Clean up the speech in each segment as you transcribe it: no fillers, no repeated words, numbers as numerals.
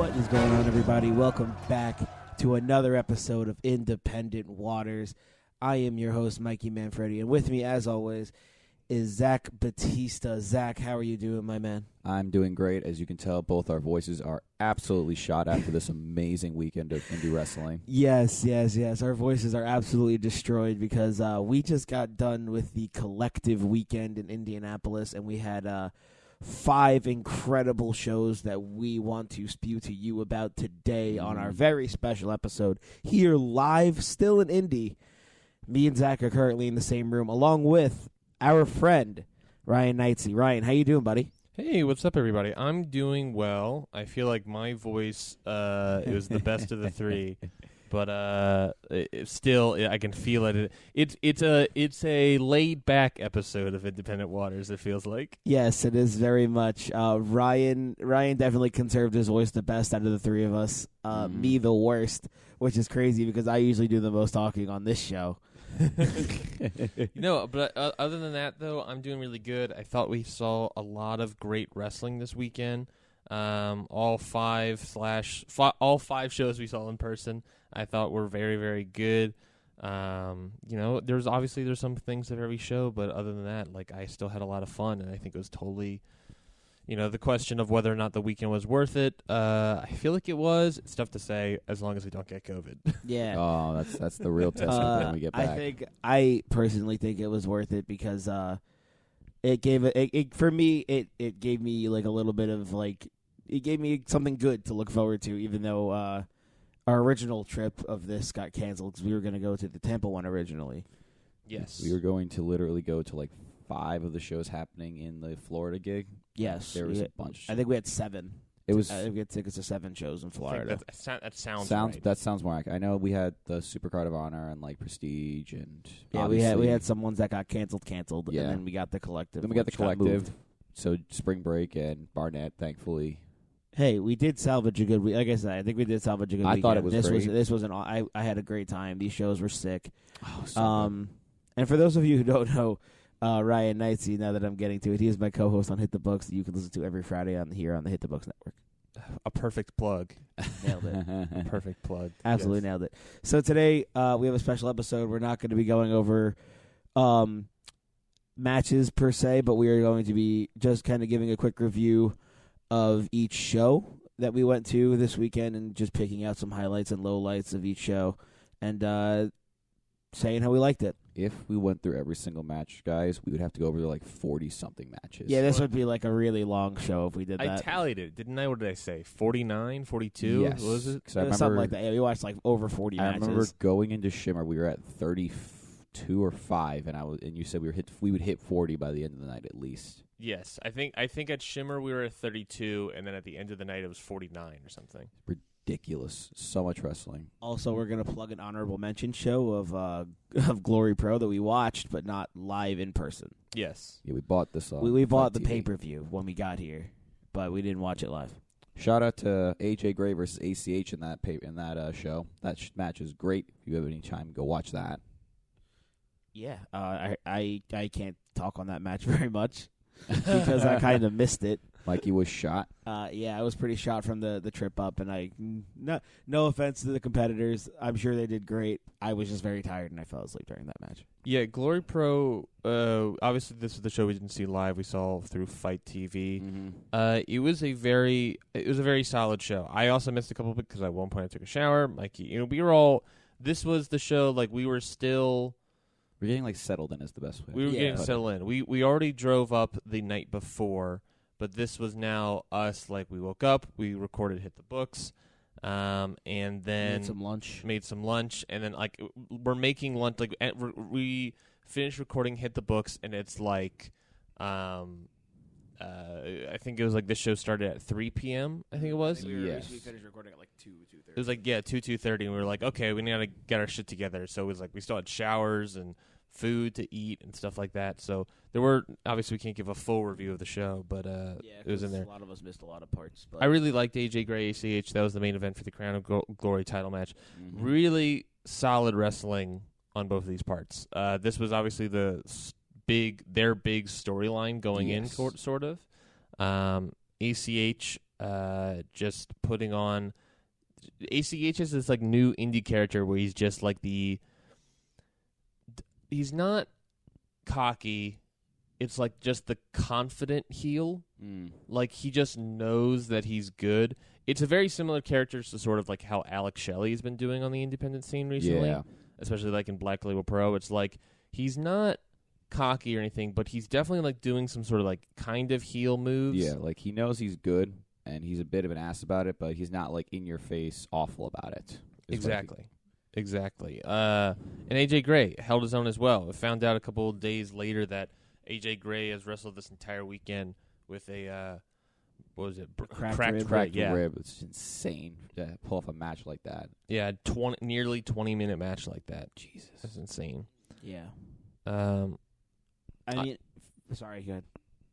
What is going on, everybody? Welcome back to another episode of Independent Waters. I am your host, Mikey Manfredi, and with me, as always, is Zach Batista. Zach, how are you doing, my man? I'm doing great. As you can tell, both our voices are absolutely shot after this amazing weekend of indie wrestling. Yes. Our voices are absolutely destroyed because we just got done with the Collective Weekend in Indianapolis, and we had 5 incredible shows that we want to spew to you about today on our very special episode here live, still in Indy. Me and Zach are currently in the same room, along with our friend Ryan Neitzey. Ryan, how you doing, buddy? Hey, what's up, everybody? I'm doing well. I feel like my voice it was the best of the three, but I can feel it. It's a laid back episode of Independent Waters. It feels like. Yes, it is very much. Ryan definitely conserved his voice the best out of the three of us. Me the worst, which is crazy because I usually do the most talking on this show. But other than that, though, I'm doing really good. I thought we saw a lot of great wrestling this weekend. All five shows we saw in person, I thought were very, very good. There's some things at every show, but other than that, like, I still had a lot of fun, and I think it was totally, the question of whether or not the weekend was worth it. I feel like it was. It's tough to say as long as we don't get COVID. Yeah. Oh, that's the real test when we get back. I personally think it was worth it because it gave me like a little bit of like. It gave me something good to look forward to, even though our original trip of this got canceled because we were going to go to the Tampa one originally. Yes. We were going to literally go to like 5 of the shows happening in the Florida gig. Yes. There was a bunch. I think we had 7. I think we had tickets to 7 shows in Florida. That sounds right. That sounds more accurate. I know we had the Supercard of Honor and like Prestige and we had some ones that got canceled, yeah. And then we got the Collective. Then we got the Collective. So Spring Break and Barnett, thankfully. Hey, we did salvage a good week. Like I said, I think we did salvage a good weekend. I thought it was great. This was I had a great time. These shows were sick. Oh, so good. And for those of you who don't know, Ryan Neitzey, now that I'm getting to it, he is my co-host on Hit the Books that you can listen to every Friday on the Hit the Books Network. A perfect plug. Nailed it. Perfect plug. Absolutely nailed it. So today we have a special episode. We're not going to be going over matches per se, but we are going to be just kind of giving a quick review of each show that we went to this weekend and just picking out some highlights and lowlights of each show and saying how we liked it. If we went through every single match, guys, we would have to go over like 40-something matches. Yeah, this would be like a really long show if we did that. I tallied it, didn't I? What did I say? 49, 42? Yes. What was it? Something like that. Yeah, we watched like over 40 matches. I remember going into Shimmer, we were at 32 or 5, and you said we would hit 40 by the end of the night at least. Yes, I think at Shimmer we were at 32, and then at the end of the night it was 49 or something. Ridiculous. So much wrestling. Also, we're going to plug an honorable mention show of Glory Pro that we watched, but not live in person. Yes. Yeah, we bought this. We bought the pay-per-view when we got here, but we didn't watch it live. Shout out to AJ Gray versus ACH in that show. That match is great. If you have any time, go watch that. Yeah, I can't talk on that match very much because I kind of missed it. Mikey was shot. Yeah, I was pretty shot from the trip up, and no offense to the competitors. I'm sure they did great. I was just very tired, and I fell asleep during that match. Yeah, Glory Pro, obviously this is the show we didn't see live. We saw through Fight TV. Mm-hmm. It was a very solid show. I also missed a couple of it because at one point I took a shower. Mikey, this was the show, like, we were still... We're getting like settled in is the best way. We were getting settled in. We already drove up the night before, but this was now us. Like, we woke up, we recorded Hit the Books, and then made some lunch, and then like we're making lunch. Like, we finished recording Hit the Books, and it's like, I think it was like this show started at 3 p.m. I think it was. Yes. We finished recording at like 2:30. It was like 2:30, and we were like, okay, we need to get our shit together. So it was like we still had showers and food to eat and stuff like that. So there were, obviously we can't give a full review of the show, but it was in there. A lot of us missed a lot of parts. But I really liked AJ Gray ACH. That was the main event for the Crown of Glory title match. Mm-hmm. Really solid wrestling on both of these parts. This was obviously their big storyline going in, sort of. ACH just putting on. ACH is this like new indie character where he's just like he's not cocky. It's like just the confident heel. Like he just knows that he's good. It's a very similar character to sort of like how Alex Shelley has been doing on the independent scene recently, especially like in Black Label Pro. It's like he's not cocky or anything, but he's definitely like doing some sort of like kind of heel moves. Yeah, like he knows he's good, and he's a bit of an ass about it, but he's not like in your face awful about it. Exactly. And AJ Gray held his own as well. I found out a couple of days later that AJ Gray has wrestled this entire weekend with a what was it? Cracked rib. It's insane to pull off a match like that. Yeah, nearly 20-minute match like that. Jesus, that's insane. Yeah. I mean, sorry, go ahead.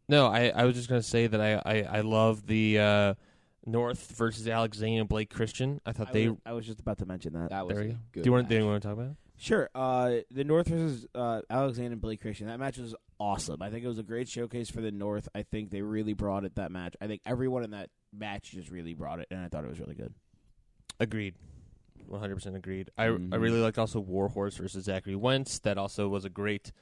No, I was just gonna say that I love the North versus Alex Zane and Blake Christian. I thought I was just about to mention that. That was there a you go. good Do you want to talk about it? Sure. The North versus Alexander and Blake Christian. That match was awesome. I think it was a great showcase for the North. I think they really brought it, that match. I think everyone in that match just really brought it, and I thought it was really good. Agreed. 100% agreed. I really liked also Warhorse versus Zachary Wentz. That also was a great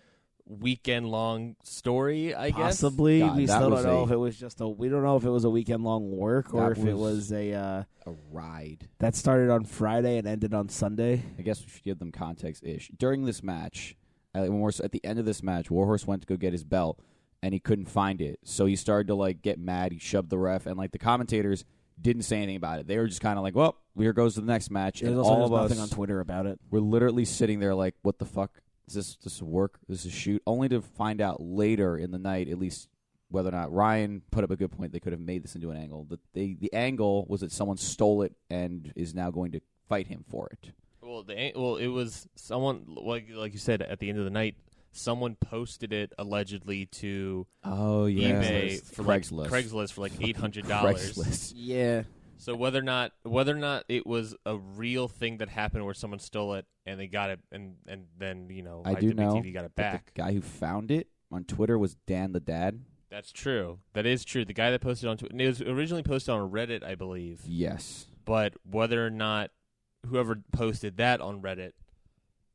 weekend-long story, I guess. Possibly. God, we still don't know if it was just we don't know if it was a weekend-long work or if it was a ride. That started on Friday and ended on Sunday. I guess we should give them context-ish. During this match, at the end of this match, Warhorse went to go get his belt, and he couldn't find it. So he started to, like, get mad. He shoved the ref, and, like, the commentators didn't say anything about it. They were just kind of like, well, here goes to the next match. There's and also all of us nothing on Twitter about it. We're literally sitting there like, what the fuck? Is this work? This is a shoot? Only to find out later in the night, at least, whether or not Ryan put up a good point. They could have made this into an angle. The angle was that someone stole it and is now going to fight him for it. Well, it was someone, like you said, at the end of the night, someone posted it allegedly to eBay for Craigslist for like $800. Craigslist. Yeah. So whether or not it was a real thing that happened where someone stole it and they got it and then I do know IWTV got it back. The guy who found it on Twitter was Dan the Dad. That's true. That is true. The guy that posted on Twitter, it was originally posted on Reddit, I believe. Yes. But whether or not whoever posted that on Reddit,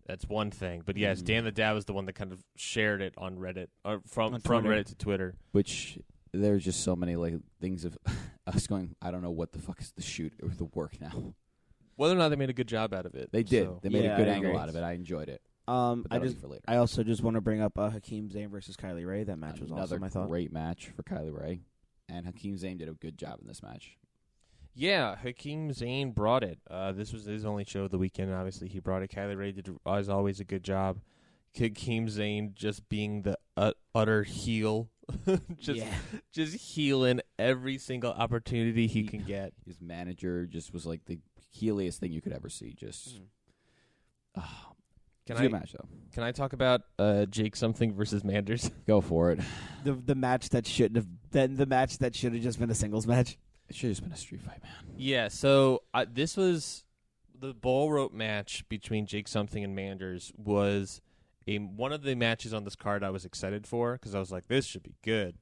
that's one thing. But yes, Dan the Dad was the one that kind of shared it on Reddit, or from Reddit to Twitter. Which there's just so many like things of us going, I don't know what the fuck is the shoot or the work now. Whether or not they made a good job out of it. They did. So. They made a good angle out of it. I enjoyed it. I also just want to bring up Hakeem Zane versus Kylie Ray. That match was another awesome, I thought. Great match for Kylie Ray. And Hakeem Zane did a good job in this match. Yeah, Hakeem Zane brought it. This was his only show of the weekend. Obviously, he brought it. Kylie Ray did, as always, a good job. Hakeem Zane just being the utter heel. just healing every single opportunity he can get. His manager just was like the heeliest thing you could ever see. Just good match though. Can I talk about Jake something versus Manders? Go for it. The match that shouldn't have been the match that should have just been a singles match. It should have just been a street fight, man. Yeah. So this was the ball rope match between Jake something and Manders was one of the matches on this card I was excited for because I was like, this should be good.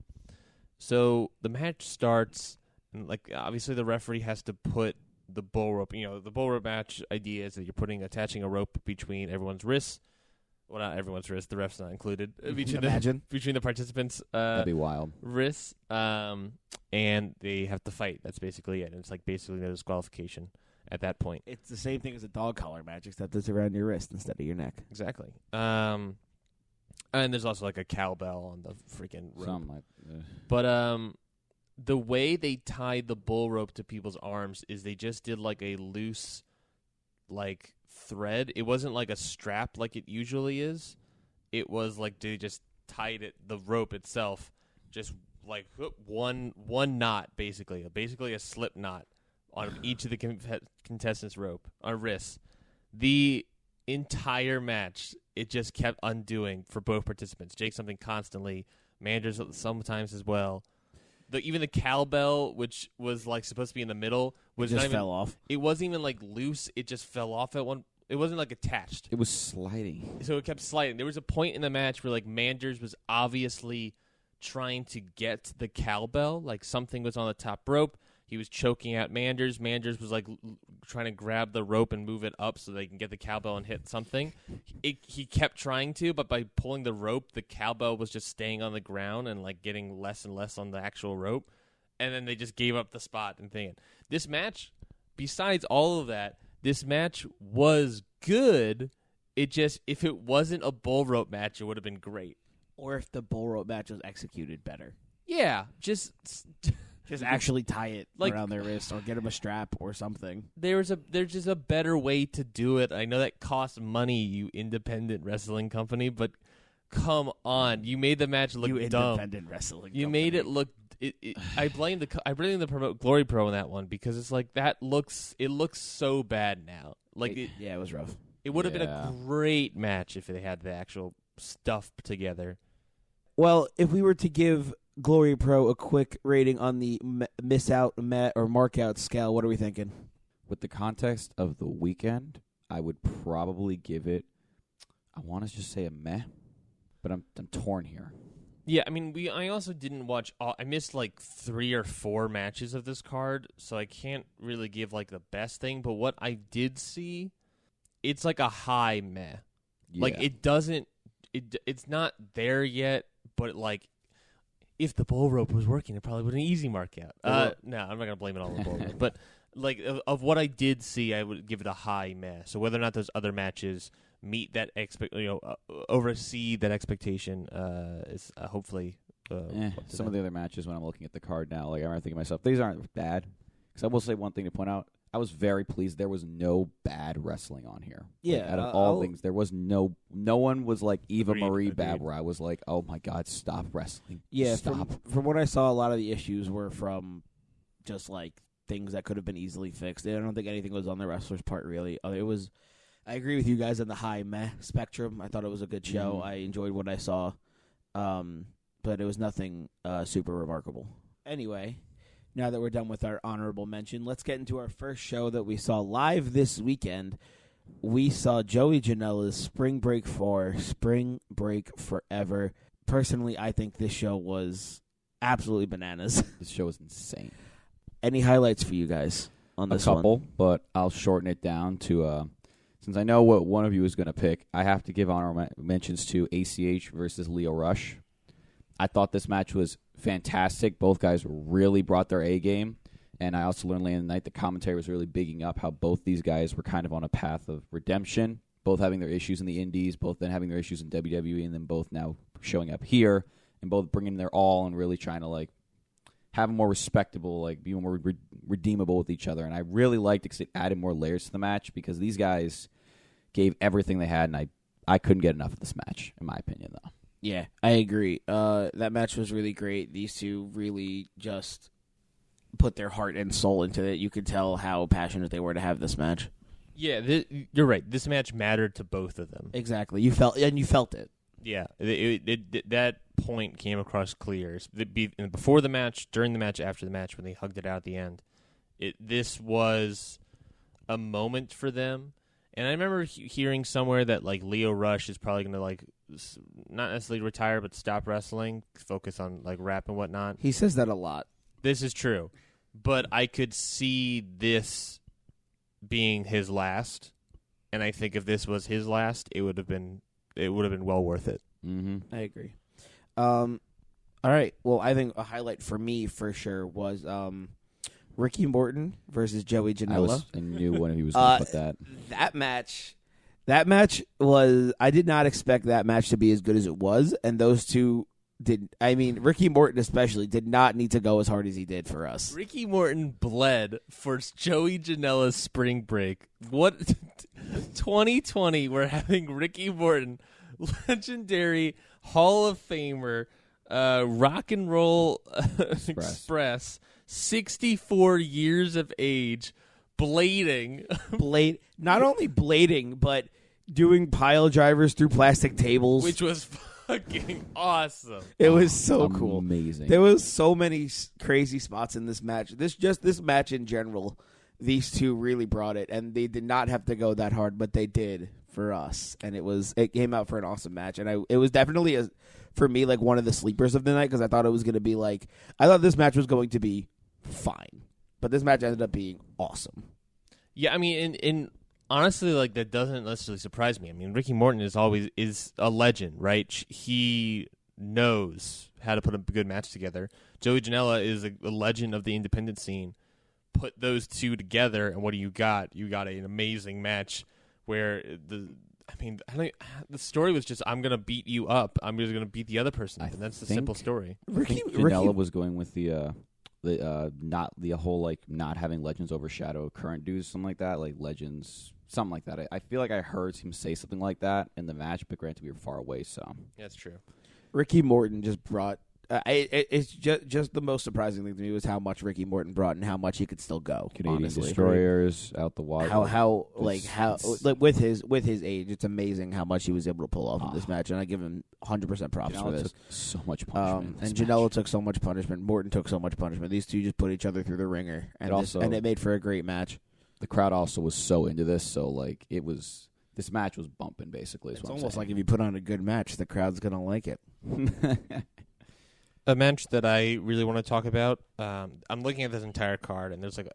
So the match starts, and like obviously the referee has to put the bull rope. You know, the bull rope match idea is that you're attaching a rope between everyone's wrists. Well, not everyone's wrist. The ref's not included. Between the participants' that'd be wild. Wrists, and they have to fight. That's basically it. And it's like basically no disqualification at that point. It's the same thing as a dog collar match, except it's around your wrist instead of your neck. Exactly. And there's also like a cowbell on the freaking rope. Something like But the way they tied the bull rope to people's arms is they just did like a loose, like thread. It wasn't like a strap like it usually is. It was like they just tied it, the rope itself, just like one knot basically a slip knot on each of the contestants' wrists. The entire match, it just kept undoing for both participants. Jake something constantly, Manders sometimes as well. Even the cowbell, which was like supposed to be in the middle, fell off. It wasn't even like loose. It just fell off at one. It wasn't like attached. it was sliding. So it kept sliding. There was a point in the match where like Manders was obviously trying to get the cowbell. Like something was on the top rope. He was choking out Manders. Manders was like trying to grab the rope and move it up so they can get the cowbell and hit something. He kept trying to, but by pulling the rope, the cowbell was just staying on the ground and like getting less and less on the actual rope. And then they just gave up the spot and thinking. This match, besides all of that, this match was good. It just, if it wasn't a bull rope match, it would have been great. Or if the bull rope match was executed better. Yeah, just actually tie it like, around their wrist or get them a strap or something. There's just a better way to do it. I know that costs money, you independent wrestling company, but come on, you made the match look you dumb. Independent wrestling. You company. made it look. I blame the Glory Pro in that one because it's like it looks so bad now. Like it was rough. It would have been a great match if they had the actual stuff together. Well, if we were to give Glory Pro a quick rating on the miss out, or mark out scale, what are we thinking? With the context of the weekend, I would probably give it, I want to just say a meh, but I'm torn here. Yeah, I mean, I also didn't watch I missed like 3 or 4 matches of this card, so I can't really give like the best thing, but what I did see, it's like a high meh. Yeah. Like it's not there yet, but like if the bull rope was working, it probably would an easy mark out. No, I'm not gonna blame it all on the bull rope, but like of what I did see, I would give it a high meh. So whether or not those other matches meet that oversee that expectation is hopefully. Some of the other matches when I'm looking at the card now, like I'm thinking to myself, these aren't bad. Because I will say one thing to point out. I was very pleased there was no bad wrestling on here. Yeah. Like, out of all things, there was no one was like Eva Marie bad where I was like, oh my God, stop wrestling. Yeah, stop. From what I saw, a lot of the issues were from just like things that could have been easily fixed. I don't think anything was on the wrestler's part really. I agree with you guys on the high meh spectrum. I thought it was a good show. I enjoyed what I saw, but it was nothing super remarkable. Anyway, now that we're done with our honorable mention, let's get into our first show that we saw live this weekend. We saw Joey Janela's Spring Break 4, Spring Break Forever. Personally, I think this show was absolutely bananas. This show was insane. Any highlights for you guys on this one? A couple, but I'll shorten it down to, since I know what one of you is going to pick, I have to give honorable mentions to ACH versus Leo Rush. I thought this match was fantastic. Both guys really brought their A game. And I also learned later in the night the commentary was really bigging up how both these guys were kind of on a path of redemption, both having their issues in the indies, both then having their issues in WWE, and then both now showing up here and both bringing their all and really trying to like have a more respectable, like be more redeemable with each other. And I really liked it because it added more layers to the match because these guys gave everything they had, and I couldn't get enough of this match, in my opinion, though. Yeah, I agree. That match was really great. These two really just put their heart and soul into it. You could tell how passionate they were to have this match. Yeah, you're right. This match mattered to both of them. Exactly. You felt it. Yeah, that point came across clear. Before the match, during the match, after the match, when they hugged it out at the end. This was a moment for them. And I remember hearing somewhere that like Leo Rush is probably going to like not necessarily retire, but stop wrestling, focus on like rap and whatnot. He says that a lot. This is true, but I could see this being his last, and I think if this was his last, it would have been well worth it. Mm-hmm. I agree. All right. Well, I think a highlight for me for sure was Ricky Morton versus Joey Janela. I knew one of you was going to put that. That match was. I did not expect that match to be as good as it was, and those two did. I mean, Ricky Morton especially did not need to go as hard as he did for us. Ricky Morton bled for Joey Janela's Spring Break. What 2020? We're having Ricky Morton, legendary Hall of Famer, Rock and Roll Express. 64 years of age, blading. Not only blading, but doing pile drivers through plastic tables. Which was fucking awesome. It was so cool. Amazing. There was so many crazy spots in this match. This match in general, these two really brought it, and they did not have to go that hard, but they did for us. And it came out for an awesome match. And it was definitely, for me, like one of the sleepers of the night because I thought it was going to be I thought this match was going to be fine. But this match ended up being awesome. Yeah, I mean, in honestly, like that doesn't necessarily surprise me. I mean, Ricky Morton is a legend, right? He knows how to put a good match together. Joey Janela is a legend of the independent scene. Put those two together, and what do you got? You got an amazing match where the story was just, I'm going to beat you up. I'm just going to beat the other person. And that's the simple story. Ricky Janela was going with the whole like not having legends overshadow current dudes, something like that, like legends, something like that. I feel like I heard him say something like that in the match, but granted we were far away, so yeah, that's true. Ricky Morton just brought. It's just the most surprising thing to me was how much Ricky Morton brought and how much he could still go. Canadian honestly. Destroyers out the water. How with his age, it's amazing how much he was able to pull off in this match, and I give him 100% props for this. Took so much punishment, and Janela took so much punishment. Morton took so much punishment. These two just put each other through the ringer, and it made for a great match. The crowd also was so into this, so like this match was bumping basically. It's almost like if you put on a good match, the crowd's gonna like it. A match that I really want to talk about, I'm looking at this entire card, and there's like,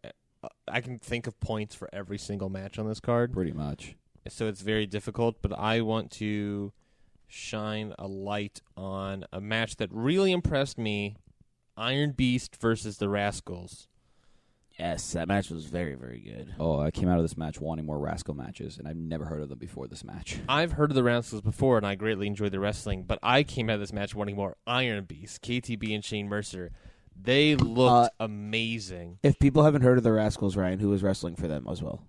I can think of points for every single match on this card. Pretty much. So it's very difficult, but I want to shine a light on a match that really impressed me, Iron Beast versus the Rascals. Yes, that match was very, very good. Oh, I came out of this match wanting more Rascal matches, and I've never heard of them before this match. I've heard of the Rascals before, and I greatly enjoyed the wrestling, but I came out of this match wanting more Iron Beast, KTB and Shane Mercer. They looked amazing. If people haven't heard of the Rascals, Ryan, who was wrestling for them as well?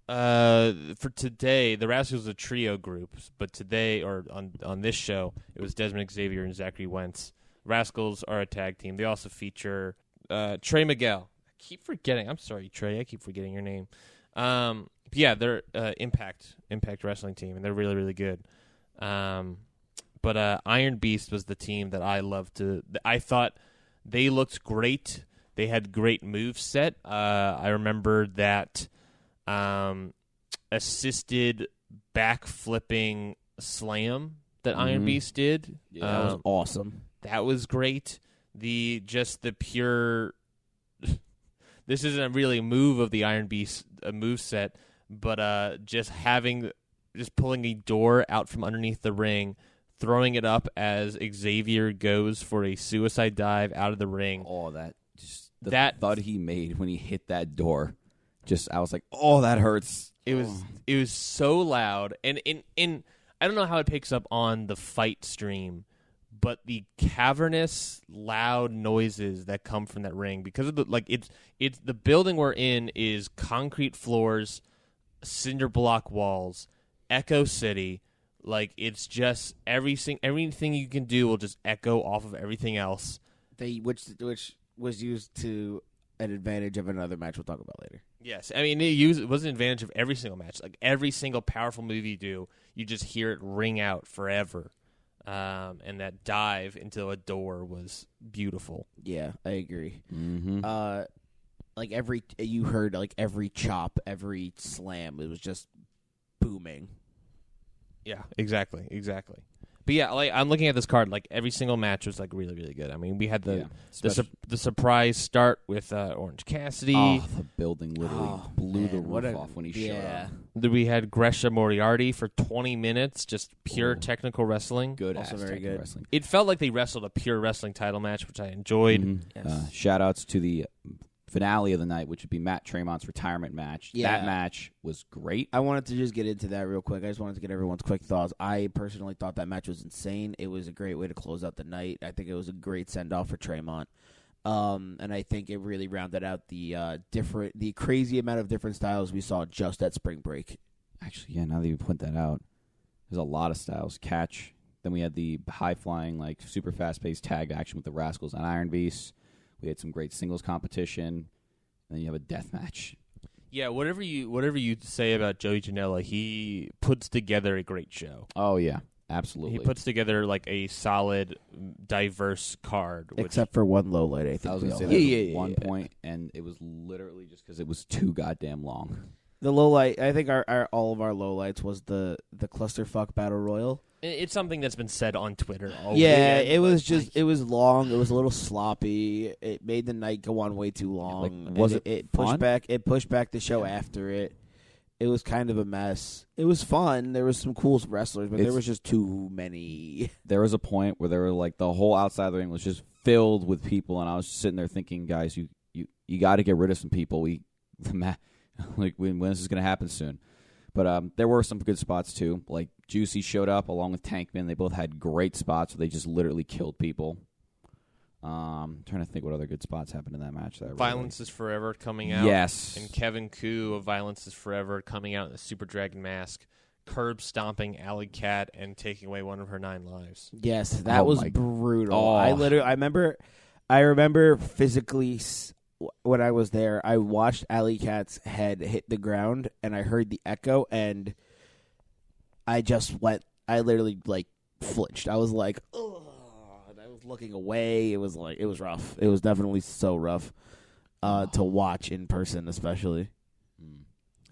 For today, the Rascals was a trio group, but today, or on this show, it was Desmond Xavier and Zachary Wentz. Rascals are a tag team. They also feature Trey Miguel. Keep forgetting. I'm sorry, Trey. I keep forgetting your name. Yeah, they're Impact Wrestling team, and they're really, really good. But Iron Beast was the team that I loved to. I thought they looked great. They had great moveset. I remember that assisted back-flipping slam that Iron Beast did. Yeah, that was awesome. That was great. The pure. This isn't really a move of the Iron Beast moveset, but just pulling a door out from underneath the ring, throwing it up as Xavier goes for a suicide dive out of the ring. Oh, that thud he made when he hit that door. I was like, oh, that hurts. It was so loud, and I don't know how it picks up on the fight stream, but the cavernous, loud noises that come from that ring, because of it's the building we're in is concrete floors, cinder block walls, Echo City. Like, it's just everything you can do will just echo off of everything else. Which was used to an advantage of another match we'll talk about later. Yes, I mean it was an advantage of every single match. Like, every single powerful move you do, you just hear it ring out forever. And that dive into a door was beautiful. Yeah, I agree. Mm-hmm. You heard every chop, every slam. It was just booming. Yeah, exactly. But yeah, I'm looking at this card. Like, every single match was really, really good. I mean, we had the surprise start with Orange Cassidy. Oh, the building literally blew the roof off when he showed up. We had Gresha Moriarty for 20 minutes, just pure technical wrestling. Good, also very good. Wrestling. It felt like they wrestled a pure wrestling title match, which I enjoyed. Mm-hmm. Yes. Shout outs to the finale of the night, which would be Matt Tremont's retirement match. Yeah. That match was great. I wanted to just get into that real quick. I just wanted to get everyone's quick thoughts. I personally thought that match was insane. It was a great way to close out the night. I think it was a great send-off for Tremont. And I think it really rounded out the crazy amount of different styles we saw just at Spring Break. Actually, yeah, now that you point that out, there's a lot of styles. Catch. Then we had the high-flying, super fast-paced tag action with the Rascals and Iron Beast. We had some great singles competition, and then you have a death match. Yeah, whatever you say about Joey Janela, he puts together a great show. Oh yeah, absolutely. He puts together a solid, diverse card. Except for one low light, I think. I was going to say that was one point, and it was literally just because it was too goddamn long. The low light, I think our all of our low lights was the clusterfuck battle royal. It's something that's been said on Twitter all Yeah, weekend, it was just it was long. It was a little sloppy. It made the night go on way too long. Like, was it fun? pushed back? It pushed back the show after it. It was kind of a mess. It was fun. There was some cool wrestlers, but there was just too many. There was a point where there were like the whole outside of the ring was just filled with people, and I was just sitting there thinking, guys, you got to get rid of some people. Like when this is going to happen soon. But there were some good spots too. Like Juicy showed up along with Tankman. They both had great spots where they just literally killed people. Trying to think what other good spots happened in that match. Violence is Forever coming out. Yes. And Kevin Koo of Violence is Forever coming out in the Super Dragon mask, curb stomping Alley Cat and taking away one of her 9 lives. Yes, that was brutal. I remember physically when I was there, I watched Alley Cat's head hit the ground, and I heard the echo, and I literally like flinched. I was like, ugh. I was looking away. It was rough. It was definitely so rough to watch in person, especially.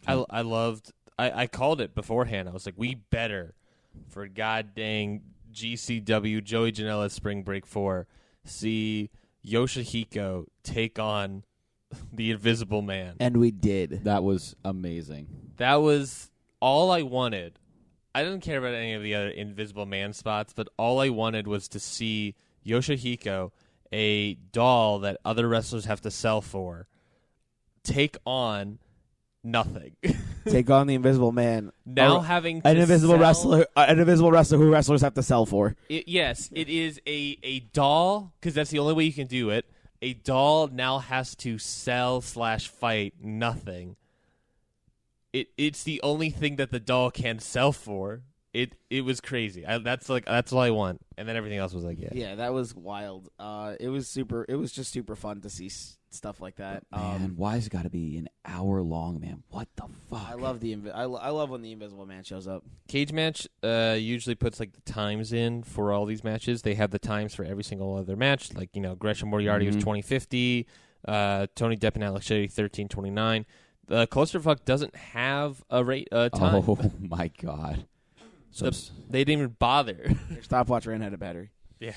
I called it beforehand. I was like, we better, for god dang GCW Joey Janela's Spring Break 4, see Yoshihiko take on the Invisible Man. And we did. That was amazing. That was all I wanted. I didn't care about any of the other Invisible Man spots, but all I wanted was to see Yoshihiko, a doll that other wrestlers have to sell for, take on nothing. Take on the Invisible Man. Now having to an invisible sell, wrestler who wrestlers have to sell for. Yes, it is a doll, because that's the only way you can do it. A doll now has to sell/fight nothing. It's the only thing that the doll can sell for. It was crazy. That's all I want, and then everything else was like, yeah, that was wild. It was just super fun to see stuff like that. Man, why has it got to be an hour long, man? What the fuck? I love I love when the Invisible Man shows up. Cage Match usually puts like the times in for all these matches. They have the times for every single other match. Like, Gresham Moriarty was 20:50, Tony Depp and Alex Shelley 13:29. The Clusterfuck doesn't have a time. Oh my god. They didn't even bother. Your stopwatch ran out of battery. Yeah.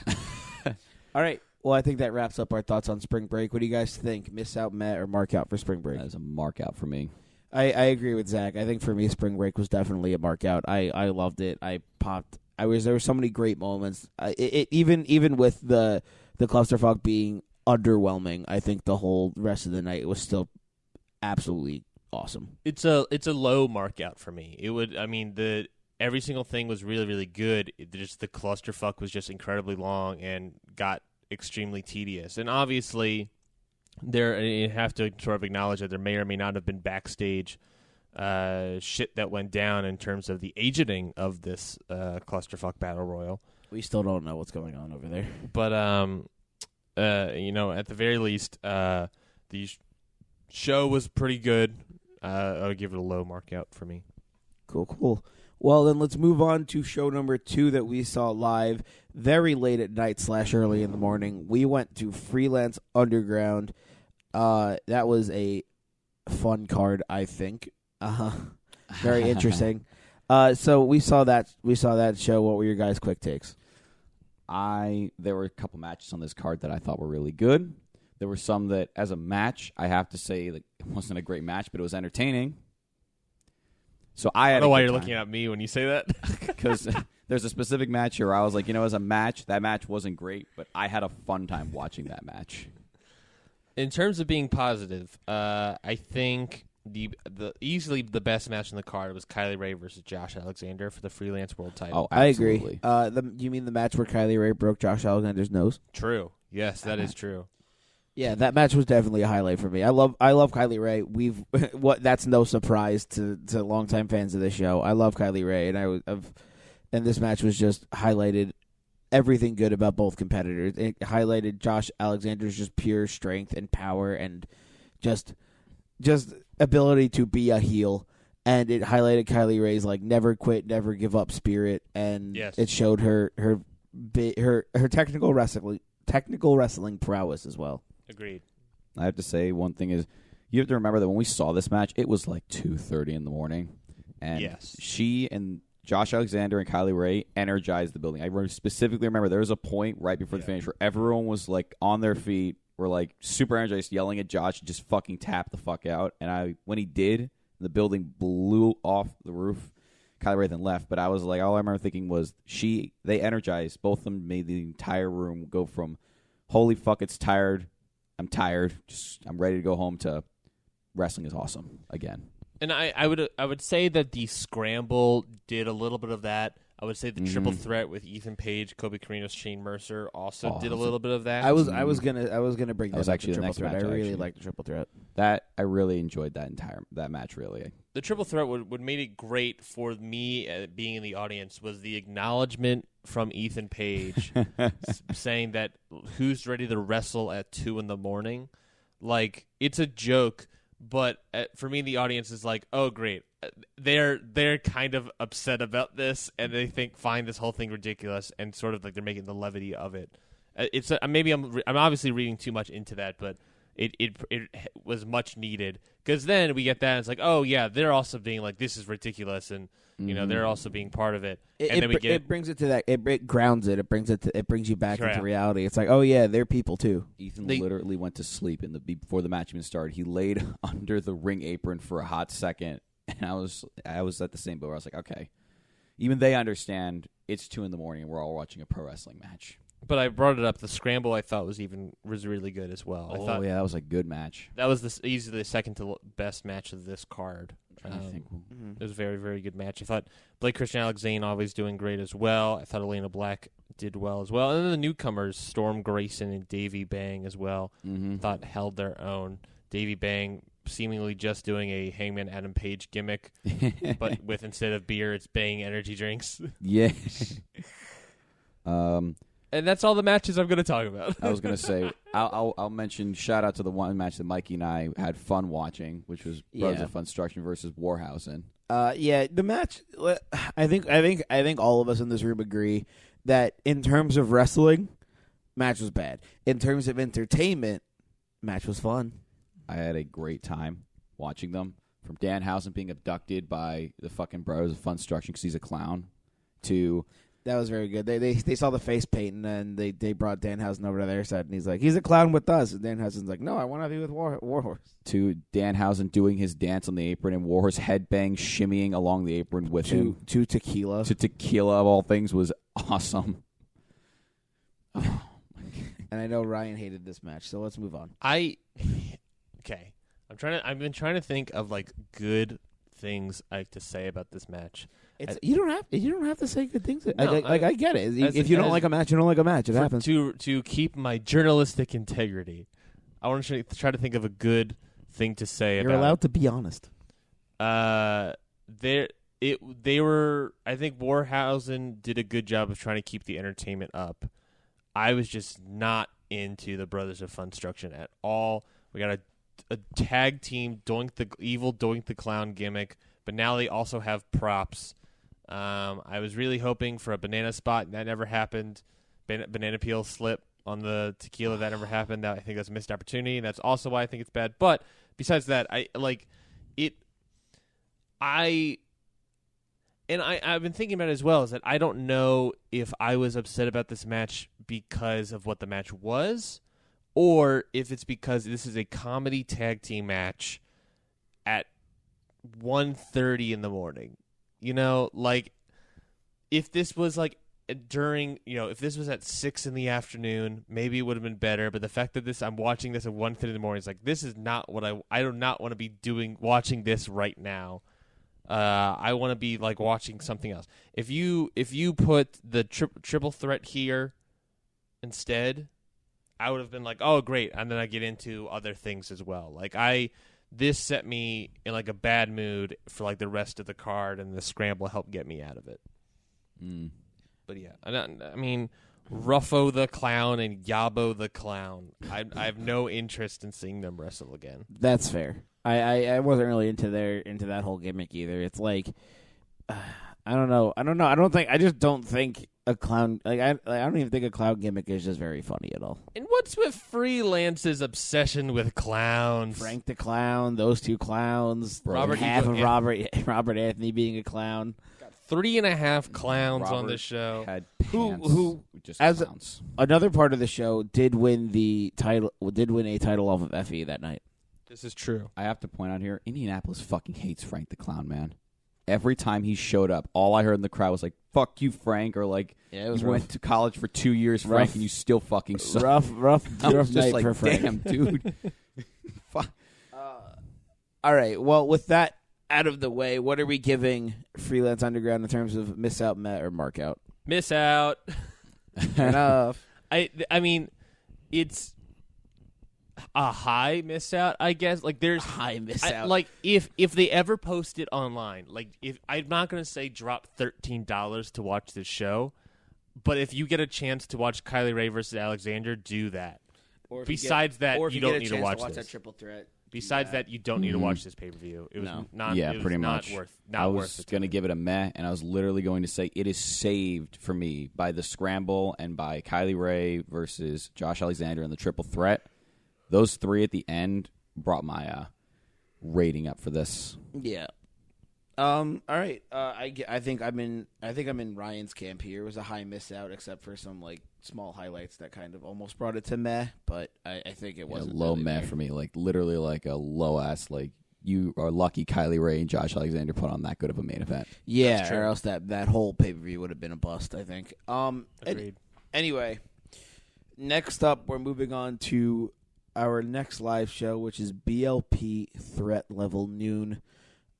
All right. Well, I think that wraps up our thoughts on Spring Break. What do you guys think? Miss out, Matt, or mark out for Spring Break? That is a mark out for me. I agree with Zach. I think for me, Spring Break was definitely a mark out. I loved it. I popped. There were so many great moments. Even with the Clusterfuck being underwhelming, I think the whole rest of the night was still absolutely awesome. It's a low mark out for me. Every single thing was really, really good. The Clusterfuck was just incredibly long and got extremely tedious. And obviously, you have to sort of acknowledge that there may or may not have been backstage shit that went down in terms of the agenting of this Clusterfuck Battle Royal. We still don't know what's going on over there. But, at the very least, the show was pretty good. I would give it a low mark out for me. Cool. Well, then let's move on to show number 2 that we saw live very late at night / early in the morning. We went to Freelance Underground. That was a fun card, I think. Very interesting. So we saw that show. What were your guys' quick takes? There were a couple matches on this card that I thought were really good. There were some that, as a match, I have to say that it wasn't a great match, but it was entertaining. So I don't know why you're looking at me when you say that. Because there's a specific match here where I was like, as a match, that match wasn't great, but I had a fun time watching that match. In terms of being positive, I think the easily the best match in the card was Kylie Ray versus Josh Alexander for the Freelance World title. Oh, absolutely. I agree. You mean the match where Kylie Ray broke Josh Alexander's nose? True. Yes, that is true. Yeah, that match was definitely a highlight for me. I love Kylie Ray. That's no surprise to longtime fans of this show. I love Kylie Ray, and this match was just highlighted everything good about both competitors. It highlighted Josh Alexander's just pure strength and power and just ability to be a heel, and it highlighted Kylie Ray's never quit, never give up spirit, and It showed her technical wrestling prowess as well. Agreed. I have to say, one thing is You have to remember that when we saw this match, it was like 2:30 in the morning, and Yes. she and Josh Alexander and Kylie Ray energized the building. I specifically remember there was a point right before the finish where everyone was like on their feet, were like super energized, yelling at Josh, just fucking tap the fuck out. And when he did, the building blew off the roof. Kylie Ray then left, but I was like, all I remember thinking was they energized. Both of them made the entire room go from, holy fuck, it's tired. I'm tired. I'm ready to go home to wrestling is awesome again. And I would say that the scramble did a little bit of that. I would say the triple threat with Ethan Page, Kobe Carinos, Shane Mercer also did a little bit of that. I was gonna bring that up, actually the the triple next threat. match, I really actually. liked the triple threat. That I really enjoyed that match. Really, The triple threat would made it great for me being in the audience was the acknowledgement from Ethan Page saying that who's ready to wrestle at 2 a.m. Like, it's a joke, but for me, the audience is like, oh great, they're kind of upset about this, and they find this whole thing ridiculous, and sort of like they're making the levity of it. It's maybe I'm obviously reading too much into that, but it was much needed, because then we get that and it's like, oh yeah, they're also being like, this is ridiculous, and they're also being part of it. And then it brings it to that. It grounds it. It brings you back Correct. into reality. It's like, oh yeah, they're people too. Ethan literally went to sleep before the match even started. He laid under the ring apron for a hot second, and I was at the same boat where I was like, okay, even they understand it's 2 a.m. and we're all watching a pro wrestling match. But I brought it up. The scramble I thought was really good as well. I thought that was a good match. That was easily the second to best match of this card. I think It was a very, very good match. I thought Blake Christian Alexander always doing great as well. I thought Elena Black did well as well. And then the newcomers, Storm Grayson and Davey Bang as well, thought held their own. Davey Bang seemingly just doing a Hangman Adam Page gimmick, but with instead of beer, it's Bang energy drinks. Yeah. And that's all the matches I'm going to talk about. I was going to say, I'll mention, shout out to the one match that Mikey and I had fun watching, which was Brothers of Funstruction versus Warhausen. The match. I think all of us in this room agree that in terms of wrestling, match was bad. In terms of entertainment, match was fun. I had a great time watching them. From Danhausen being abducted by the fucking Brothers of Funstruction because he's a clown, to... That was very good. They saw the face paint, and then they brought Danhausen over to their side, and he's like, he's a clown with us. And Danhausen's like, no, I want to be with Warhorse. To Danhausen doing his dance on the apron, and Warhorse headbang shimmying along the apron with him. To Tequila. To Tequila, of all things, was awesome. Oh, and I know Ryan hated this match, so let's move on. Okay. I've been trying to think of like good things I like to say about this match. You don't have to say good things. No, I get it. If you don't like a match, you don't like a match. It happens. To keep my journalistic integrity, I want to try to think of a good thing to say. You're allowed to be honest. I think Warhausen did a good job of trying to keep the entertainment up. I was just not into the Brothers of Funstruction at all. We got a tag team Doink the Clown gimmick, but now they also have props. I was really hoping for a banana spot, and that never happened. Banana peel slip on the Tequila, that never happened. I think that's a missed opportunity, and that's also why I think it's bad. But besides that, I've been thinking about it as well, is that I don't know if I was upset about this match because of what the match was, or if it's because this is a comedy tag team match at 1:30 in the morning. Like, if this was like if this was at 6 in the afternoon, maybe it would have been better. But the fact that I'm watching this at 1:30 in the morning is like, this is not what I do not want to be watching this right now. I want to be like watching something else. If you put the triple threat here instead, I would have been like, oh great, and then I get into other things as well. Like this set me in like a bad mood for like the rest of the card, and the scramble helped get me out of it. But yeah, I mean, Ruffo the Clown and Yabo the Clown, I have no interest in seeing them wrestle again. That's fair. I wasn't really into that whole gimmick either. It's like I don't know. I just don't think a clown. Like I don't even think a clown gimmick is just very funny at all. And what's with Freelance's obsession with clowns? Frank the Clown, those two clowns, half of Robert Anthony being a clown. 3.5 clowns Robert on the show. Had pants who just as clowns. Another part of the show did win a title off of Effie that night. This is true. I have to point out here, Indianapolis fucking hates Frank the Clown, man. Every time he showed up, all I heard in the crowd was like, "Fuck you, Frank," or like, it was "You went to college for 2 years, Frank, and you still fucking suck." Rough I was just night like, for Frank. "Damn, dude." Fuck. All right. Well, with that out of the way, what are we giving Freelance Underground in terms of miss out, Met, or mark out? Miss out. Fair enough. I mean, it's a high miss out, I guess. Like there's high miss out. Like if they ever post it online, like if I'm not gonna say drop $13 to watch this show, but if you get a chance to watch Kylie Ray versus Alexander, do that. Besides that, you don't need to watch this. That triple threat. Besides that, you don't need to watch this pay-per-view. It was not. Yeah, it was pretty not much. Worth. I was going to give it a meh, and I was literally going to say it is saved for me by the scramble and by Kylie Ray versus Josh Alexander in the triple threat. Those three at the end brought my rating up for this. Yeah. All right. I think I'm in Ryan's camp here. It was a high miss out, except for some like small highlights that kind of almost brought it to meh. But I think it was low really meh there. for me. Like literally like a low ass. Like you are lucky Kylie Ray and Josh Alexander put on that good of a main event. Yeah, or else that whole pay per view would have been a bust. I think. Agreed. Anyway, next up, we're moving on to our next live show, which is BLP Threat Level Noon.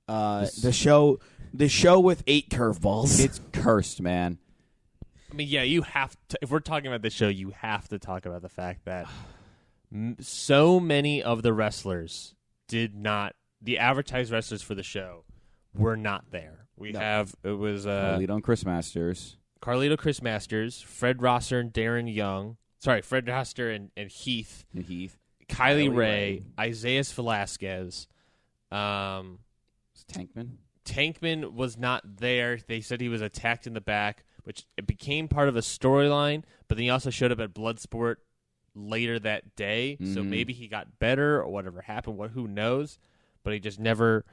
The show with 8 curveballs. It's cursed, man. I mean, yeah, you have to. If we're talking about this show, you have to talk about the fact that so many of the wrestlers the advertised wrestlers for the show were not there. It was Carlito and Chris Masters, Fred Rosser and Darren Young. Sorry, Fred Rosser and Heath. Kylie Ray, Isaiah Velasquez. Tankman was not there. They said he was attacked in the back, which it became part of a storyline, but then he also showed up at Bloodsport later that day, so maybe he got better or whatever happened. Who knows? But he just never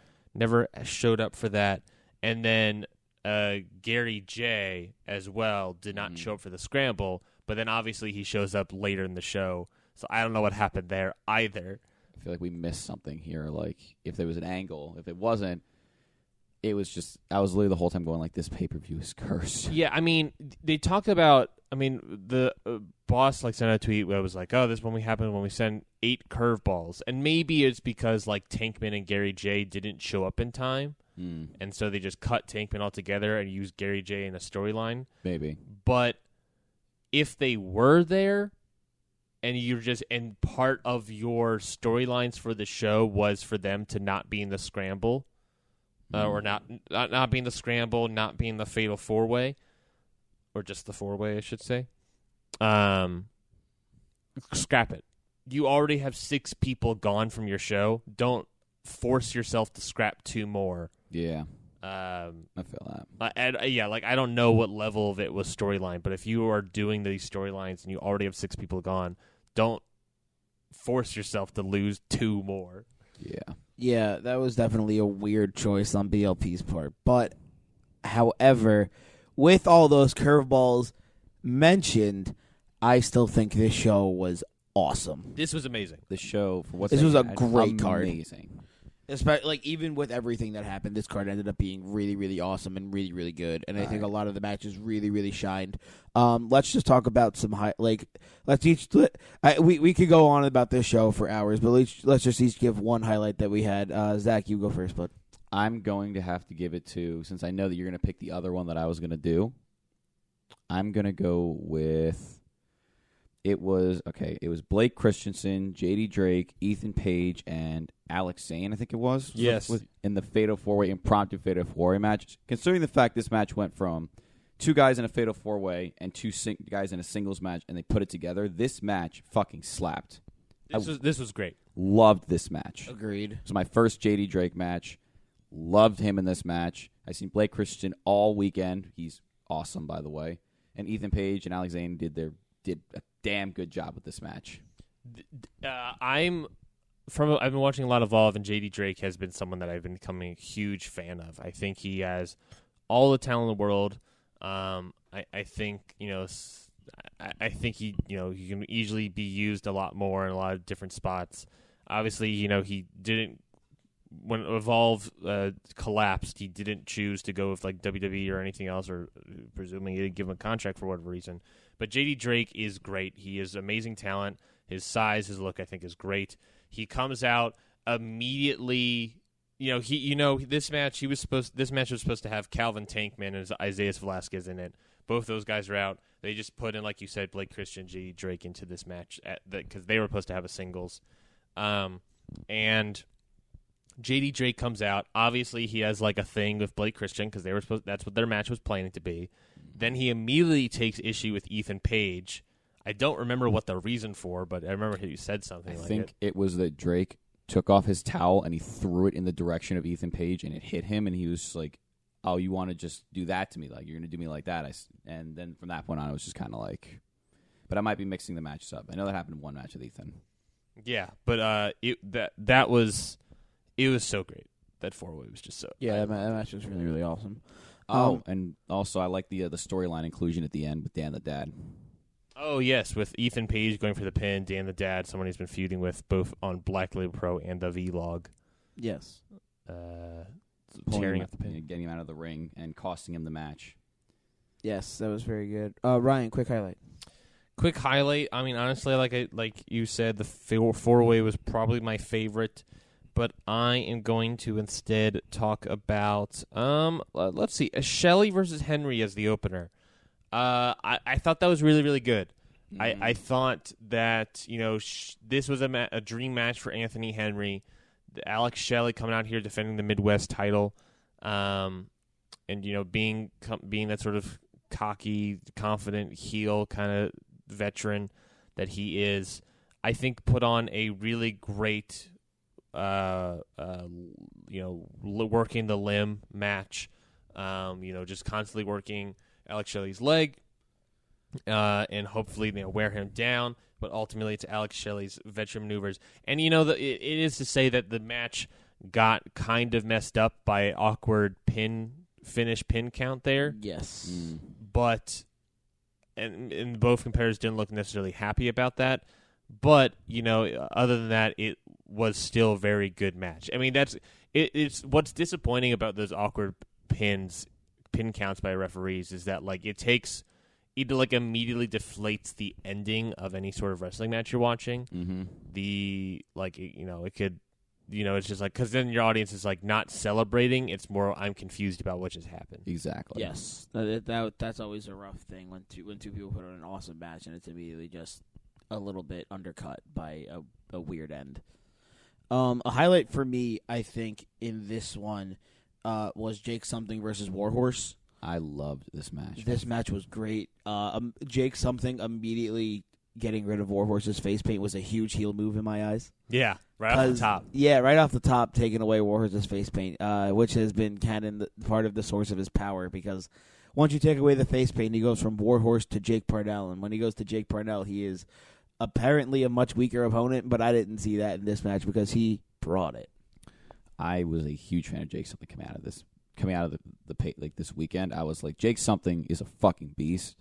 showed up for that. And then Gary J as well did not show up for the scramble, but then obviously he shows up later in the show, so I don't know what happened there either. I feel like we missed something here. Like, if there was an angle, if it wasn't, it was just, I was literally the whole time going like, this pay-per-view is cursed. Yeah, I mean, they talked about, the boss like sent a tweet where it was like, oh, this when we send 8 curveballs. And maybe it's because like Tankman and Gary J didn't show up in time. And so they just cut Tankman altogether and used Gary J in a storyline. Maybe. But if they were there, and part of your storylines for the show was for them to not be in the scramble, or not be in the scramble, not be in the fatal 4-way, or just the 4-way, I should say. Scrap it. You already have 6 people gone from your show. Don't force yourself to scrap 2 more. Yeah. I feel that. I don't know what level of it was storyline, but if you are doing these storylines and you already have 6 people gone, don't force yourself to lose 2 more. Yeah. Yeah, that was definitely a weird choice on BLP's part. But, however, with all those curveballs mentioned, I still think this show was awesome. This was amazing. The show, for what's this was a great card. Amazing. Especially, like, even with everything that happened, this card ended up being really, really awesome and really, really good. And I think a lot of the matches really, really shined. Let's just talk about some we could go on about this show for hours, but let's just each give one highlight that we had. Zach, you go first, bud. I'm going to have to give it to, since I know that you're going to pick the other one that I was going to do, I'm going to go with, it was Blake Christensen, JD Drake, Ethan Page, and Alex Zane, I think it was. Yes. In the Fatal 4-Way, impromptu Fatal 4-Way match. Considering the fact this match went from 2 guys in a Fatal 4-Way and 2 guys in a singles match, and they put it together, this match fucking slapped. This was great. Loved this match. Agreed. It was my first JD Drake match. Loved him in this match. I've seen Blake Christian all weekend. He's awesome, by the way. And Ethan Page and Alex Zane did a damn good job with this match. I've been watching a lot of Evolve, and JD Drake has been someone that I've been becoming a huge fan of. I think he has all the talent in the world. I think I think he can easily be used a lot more in a lot of different spots. Obviously, he didn't. When Evolve collapsed, he didn't choose to go with like WWE or anything else, or presuming he didn't give him a contract for whatever reason. But JD Drake is great. He is amazing talent. His size, his look, I think, is great. He comes out immediately. This match was supposed to have Calvin Tankman and Isaiah Velasquez in it. Both those guys are out. They just put in, like you said, Blake Christian, JD Drake into this match because they were supposed to have a singles, and JD Drake comes out. Obviously, he has like a thing with Blake Christian because that's what their match was planning to be. Then he immediately takes issue with Ethan Page. I don't remember what the reason for, but I remember he said something like it. I think it was that Drake took off his towel and he threw it in the direction of Ethan Page, and it hit him, and he was like, "Oh, you want to just do that to me? Like you're going to do me like that?" And then from that point on, it was just kind of like, but I might be mixing the matches up. I know that happened in one match with Ethan. Yeah, but it was so great. That 4-way was just so. Yeah, that match was really, really awesome. And also I like the storyline inclusion at the end with Dan the Dad. Oh, yes, with Ethan Page going for the pin, Dan the Dad, someone he's been feuding with both on Black Label Pro and the Vlog. Yes. Tearing up the pin. Getting him out of the ring and costing him the match. Yes, that was very good. Ryan, quick highlight. Quick highlight. I mean, honestly, like you said, the 4-way was probably my favorite. But I am going to instead talk about, let's see, Shelley versus Henry as the opener. I thought that was really, really good. Mm-hmm. I thought that, this was a dream match for Anthony Henry. Alex Shelley coming out here defending the Midwest title, and, being that sort of cocky, confident heel kind of veteran that he is, I think put on a really great working the limb match, just constantly working Alex Shelley's leg, and hopefully wear him down. But ultimately, it's Alex Shelley's veteran maneuvers. And it is to say that the match got kind of messed up by awkward finish pin count there. Yes, but and both competitors didn't look necessarily happy about that. But other than that, it was still a very good match. I mean, it's what's disappointing about those awkward pin counts by referees is that it immediately deflates the ending of any sort of wrestling match you're watching. Mm-hmm. It could, it's just because then your audience is not celebrating. It's more I'm confused about what just happened. Exactly. Yes, that's always a rough thing when two people put on an awesome match and it's immediately just a little bit undercut by a weird end. A highlight for me, I think, in this one was Jake Something versus Warhorse. I loved this match. This match was great. Jake Something immediately getting rid of Warhorse's face paint was a huge heel move in my eyes. Yeah, right off the top. Yeah, right off the top, taking away Warhorse's face paint, which has been kind of part of the source of his power, because once you take away the face paint, he goes from Warhorse to Jake Parnell, and when he goes to Jake Parnell, he is apparently a much weaker opponent, but I didn't see that in this match because he brought it. I was a huge fan of Jake Something coming out of the this weekend. I was like, Jake Something is a fucking beast.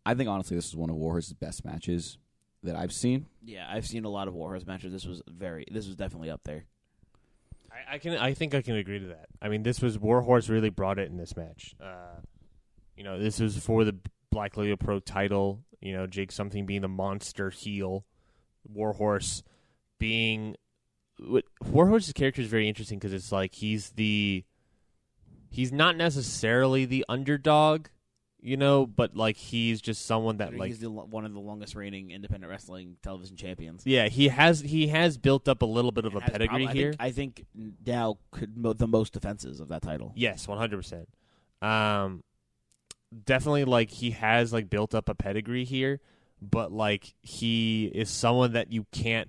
I think honestly this is one of Warhorse's best matches that I've seen. Yeah, I've seen a lot of Warhorse matches. This was definitely up there. I think I can agree to that. I mean, Warhorse really brought it in this match. This was for the Black Label Pro title. Jake Something being the monster heel, Warhorse's character is very interesting because it's he's not necessarily the underdog, but he's just someone that he's one of the longest reigning independent wrestling television champions. Yeah, he has built up a little bit of a pedigree here. I think now could the most defenses of that title. Yes, 100%. Definitely, he has built up a pedigree here, but he is someone that you can't.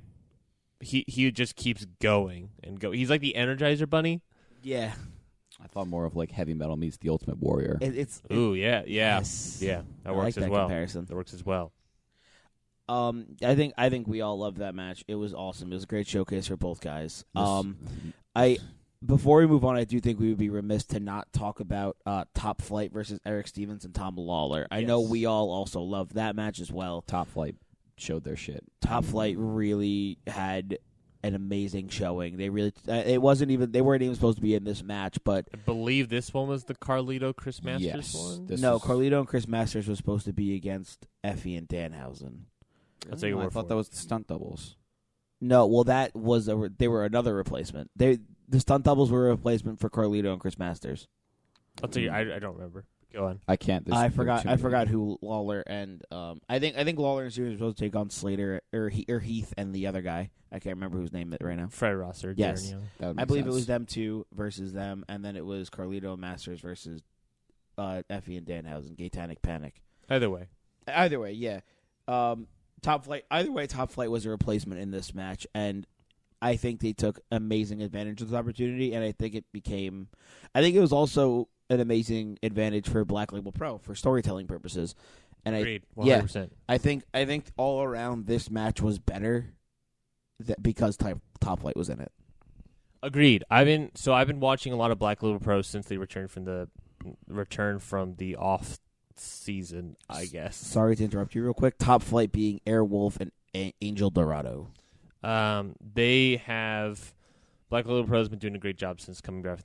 He just keeps going and go. He's like the Energizer Bunny. Yeah. I thought more of like heavy metal meets the Ultimate Warrior. Yeah. Yes. That I works like as that well. comparison. That works as well. I think we all loved that match. It was awesome. It was a great showcase for both guys. Before we move on, I do think we would be remiss to not talk about Top Flight versus Eric Stevens and Tom Lawler. I know we all also loved that match as well. Top Flight showed their shit. Top Flight really had an amazing showing. They really they weren't even supposed to be in this match, but I believe this one was the Carlito Chris Masters one. Carlito and Chris Masters was supposed to be against Effie and Danhausen. I'll take your word I thought for that it. was the stunt doubles. No, well that was they were another replacement. The stunt doubles were a replacement for Carlito and Chris Masters. I'll tell you, I don't remember. Go on. I can't. I forgot who Lawler and I think Lawler and Stevens were supposed to take on Slater or Heath and the other guy. I can't remember whose name right now. Fred Rosser. Yes. Darren Young. I believe it was them two versus them, and then it was Carlito and Masters versus Effie and Danhausen. Gatanic Panic. Either way, yeah. Top Flight. Either way, Top Flight was a replacement in this match, and I think they took amazing advantage of this opportunity, and I think it was also an amazing advantage for Black Label Pro for storytelling purposes. And agreed. 100%. I think all around this match was better because Top Flight was in it. Agreed. I've been watching a lot of Black Label Pro since they returned from the off season, I guess. Sorry to interrupt you real quick. Top Flight being Airwolf and Angel Dorado. They have Black Label Pro has been doing a great job since coming back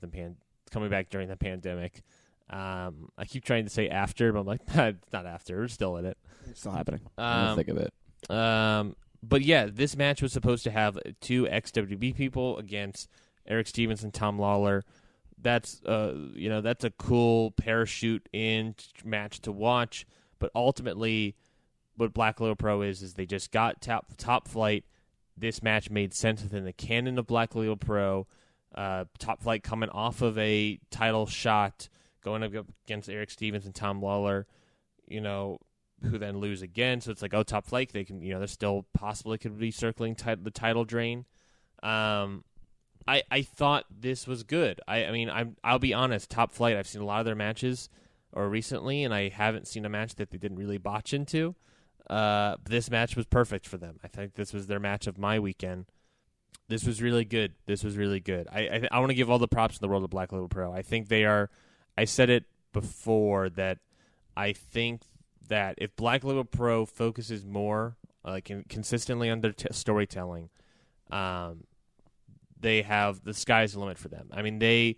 during the pandemic. I keep trying to say after, but I'm like, it's not after. We're still in it. It's still happening. I think of it. But yeah, this match was supposed to have two ex-WB people against Eric Stevens and Tom Lawler. That's that's a cool parachute in match to watch. But ultimately, what Black Label Pro is they just got Top Flight. This match made sense within the canon of Black Label Pro. Top Flight coming off of a title shot, going up against Eric Stevens and Tom Lawler, who then lose again. So it's like, Top Flight, they can, they're still possibly could be circling the title drain. I thought this was good. I'll be honest, Top Flight, I've seen a lot of their matches recently, and I haven't seen a match that they didn't really botch into. This match was perfect for them. I think this was their match of my weekend. This was really good. I want to give all the props in the world of Black Label Pro. I think they are. I said it before that I think that if Black Label Pro focuses more, consistently on their storytelling, they have the sky's the limit for them. I mean, they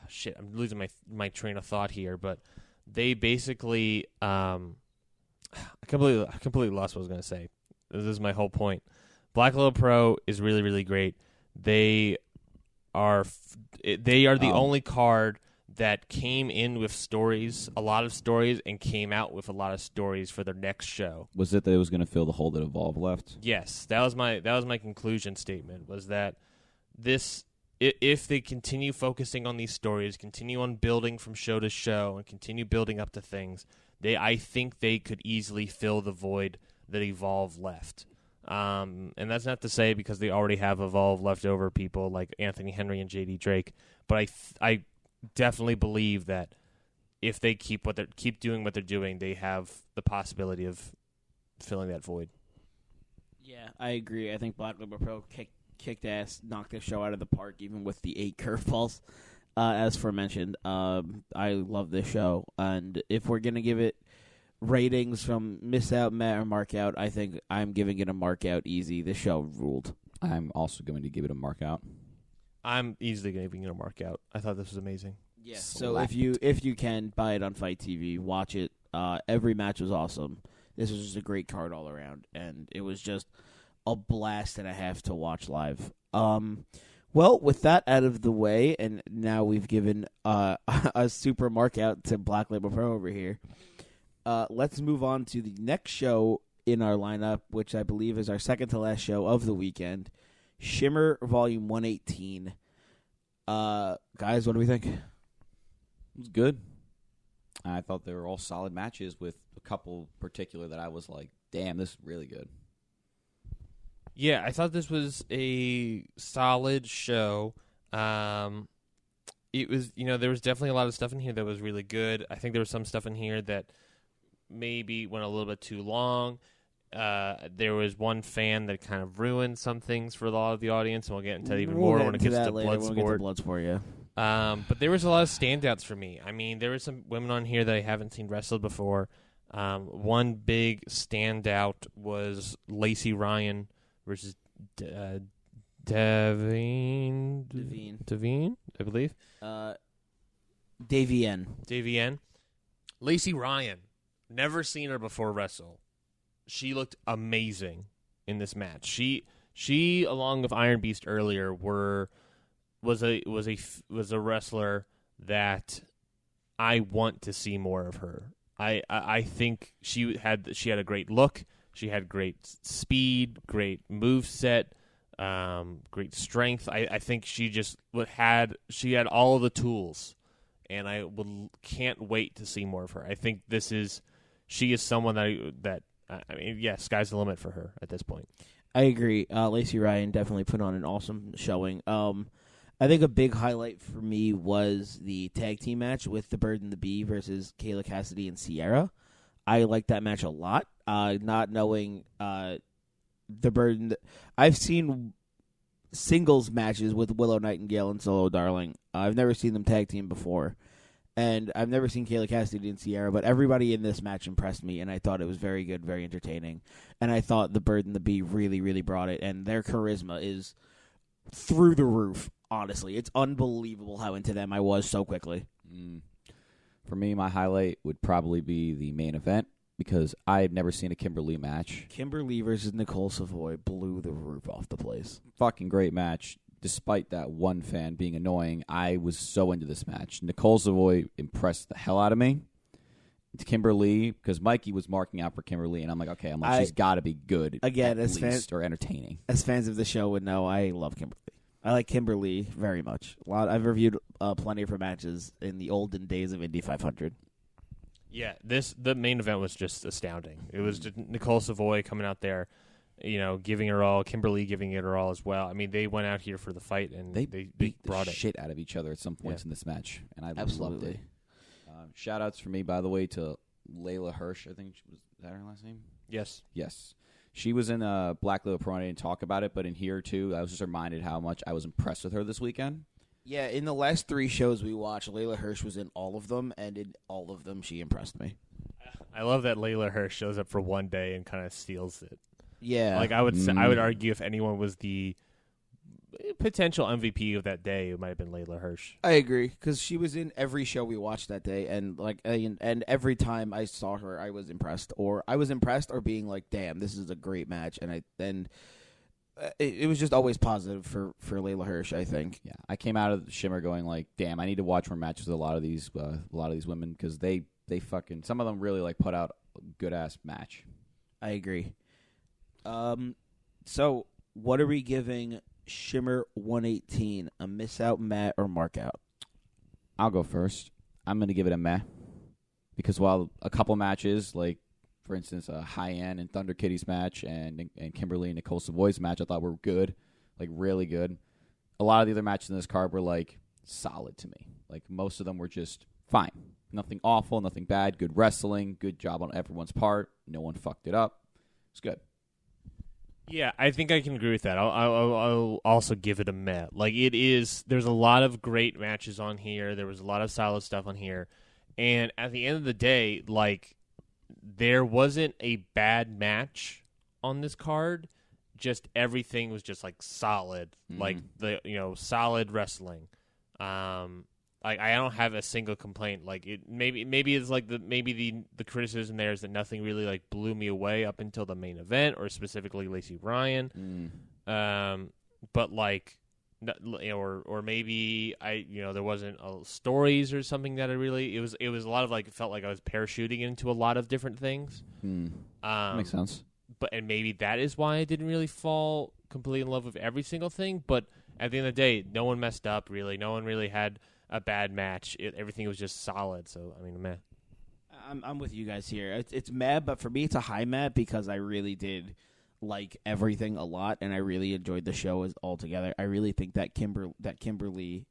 shit. I'm losing my train of thought here, but they basically I completely lost what I was going to say. This is my whole point. Black Label Pro is really, really great. They are the only card that came in with stories, a lot of stories, and came out with a lot of stories for their next show. Was it that it was going to fill the hole that Evolve left? Yes, that was my conclusion statement. Was that this? If they continue focusing on these stories, continue on building from show to show, and continue building up to things, I think they could easily fill the void that Evolve left. And that's not to say because they already have Evolve leftover people like Anthony Henry and JD Drake, but I definitely believe that if they keep doing what they're doing, they have the possibility of filling that void. Yeah, I agree. I think Black Label Pro kicked ass, knocked the show out of the park, even with the 8 curveballs. As aforementioned, I love this show, and if we're gonna give it ratings from miss out, Matt, or mark out, I think I'm giving it a mark out easy. This show ruled. I'm also going to give it a mark out. I'm easily giving it a mark out. I thought this was amazing. Yeah. So if you can buy it on Fight TV, watch it. Every match was awesome. This was just a great card all around, and it was just a blast and a half to watch live. Well, with that out of the way, and now we've given a super mark out to Black Label Pro over here. Let's move on to the next show in our lineup, which I believe is our second to last show of the weekend. Shimmer Volume 118. Guys, what do we think? It was good. I thought they were all solid matches with a couple particular that I was like, damn, this is really good. Yeah, I thought this was a solid show. it was, there was definitely a lot of stuff in here that was really good. I think there was some stuff in here that maybe went a little bit too long. There was one fan that kind of ruined some things for a lot of the audience, and we'll get into that even more when it gets to Bloodsport. Yeah. But there was a lot of standouts for me. I mean, there were some women on here that I haven't seen wrestled before. One big standout was Lacey Ryan versus Devine, I believe. Davienne. Lacey Ryan. Never seen her before wrestle. She looked amazing in this match. She along with Iron Beast earlier was a wrestler that I want to see more of her. I think she had a great look. She had great speed, great moveset, great strength. I think she had all of the tools, and I can't wait to see more of her. I think she is someone that sky's the limit for her at this point. I agree. Lacey Ryan definitely put on an awesome showing. I think a big highlight for me was the tag team match with the Bird and the Bee versus Kayla Cassidy and Sierra. I liked that match a lot. Not knowing the Bird and I've seen singles matches with Willow Nightingale and Solo Darling. I've never seen them tag team before. And I've never seen Kayla Cassidy and Sierra, but everybody in this match impressed me, and I thought it was very good, very entertaining. And I thought the Bird and the Bee really, really brought it, and their charisma is through the roof, honestly. It's unbelievable how into them I was so quickly. For me, my highlight would probably be the main event, because I had never seen a Kimberly match. Kimberly versus Nicole Savoy blew the roof off the place. Fucking great match. Despite that one fan being annoying, I was so into this match. Nicole Savoy impressed the hell out of me. It's Kimberly, because Mikey was marking out for Kimberly, and I'm like, she's got to be good again, at least, or entertaining. As fans of the show would know, I love Kimberly. I like Kimberly very much. I've reviewed plenty of her matches in the olden days of Indy 500. Yeah, the main event was just astounding. It was just Nicole Savoy coming out there, giving her all. Kimberly giving it her all as well. I mean, they went out here for the fight, and they beat brought the shit out of each other at some points in this match, and I Absolutely. loved it. Shout-outs for me, by the way, to Layla Hirsch. I think was that her last name? Yes. She was in Black Little Pro. I didn't talk about it, but in here, too, I was just reminded how much I was impressed with her this weekend. Yeah, in the last 3 shows we watched, Layla Hirsch was in all of them, and in all of them she impressed me. I love that Layla Hirsch shows up for one day and kind of steals it. Yeah. Like I would argue if anyone was the potential MVP of that day, it might have been Layla Hirsch. I agree, because she was in every show we watched that day, and and every time I saw her, I was impressed, or being like, "Damn, this is a great match," and it was just always positive for Layla Hirsch, I think. Yeah, I came out of Shimmer going like, "Damn, I need to watch more matches with a lot of these women, because they fucking some of them really like put out a good ass match." I agree. So what are we giving Shimmer 118? A miss out, Matt, or mark out? I'll go first. I'm going to give it a meh. Because while a couple matches, like, for instance, a High-End and Thunder Kitty's match and Kimberly and Nicole Savoy's match, I thought were good, like, really good. A lot of the other matches in this card were, like, solid to me. Like, most of them were just fine. Nothing awful, nothing bad, good wrestling, good job on everyone's part. No one fucked it up. It's good. Yeah, I think I can agree with that. I'll also give it a meh. Like, there's a lot of great matches on here. There was a lot of solid stuff on here. And at the end of the day, like, there wasn't a bad match on this card. Just everything was just, like, solid. Like, solid wrestling. Like, I don't have a single complaint. Like, maybe it's like the criticism there is that nothing really like blew me away up until the main event, or specifically Lacey Ryan. But like, or maybe there wasn't stories or something that it was a lot of like, it felt like I was parachuting into a lot of different things. That makes sense. And maybe that is why I didn't really fall completely in love with every single thing. But at the end of the day, no one messed up really. No one really had a bad match. Everything was just solid. So I mean, meh. I'm with you guys here. It's meh, but for me, it's a high meh because I really did like everything a lot, and I really enjoyed the show altogether. I really think that Kimberly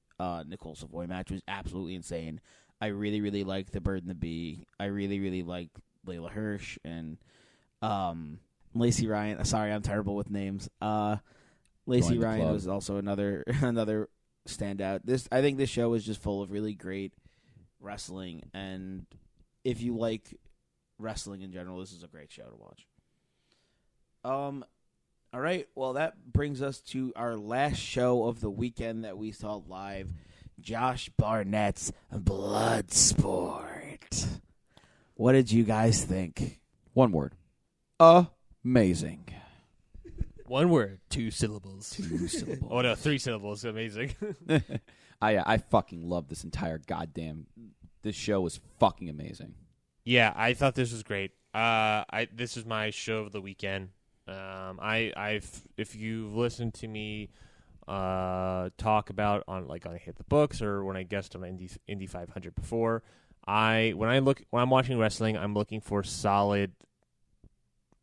Nicole Savoy match was absolutely insane. I really, really liked the Bird and the Bee. I really, really liked Layla Hirsch and Lacey Ryan. Sorry, I'm terrible with names. Lacey Ryan was also another standout. I think this show was just full of really great wrestling, and if you like wrestling in general, this is a great show to watch. All right, well, that brings us to our last show of the weekend that we saw live, Josh Barnett's Bloodsport. What did you guys think? One word. Amazing. One word, 2 syllables. 2 syllables. Oh, no, 3 syllables. Amazing. I fucking love this entire goddamn... This show was fucking amazing. Yeah, I thought this was great. This is my show of the weekend. If you've listened to me talk about on Hit the Books or when I guest on Indy 500 before, when I'm watching wrestling, I'm looking for solid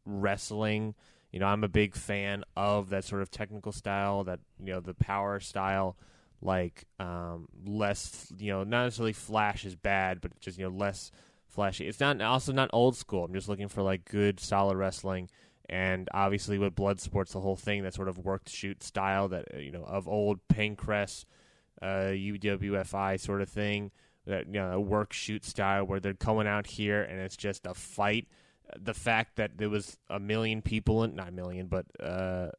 wrestling. You know, I'm a big fan of that sort of technical style, that, you know, the power style, less, you know, not necessarily flash is bad, but just, you know, less flashy. It's also not old school. I'm just looking for good, solid wrestling. And obviously with Bloodsport's the whole thing, that sort of work shoot style that, you know, of old Pancrest, UWFI sort of thing, that, you know, a work shoot style where they're coming out here and it's just a fight. The fact that there was a million people not a million, but a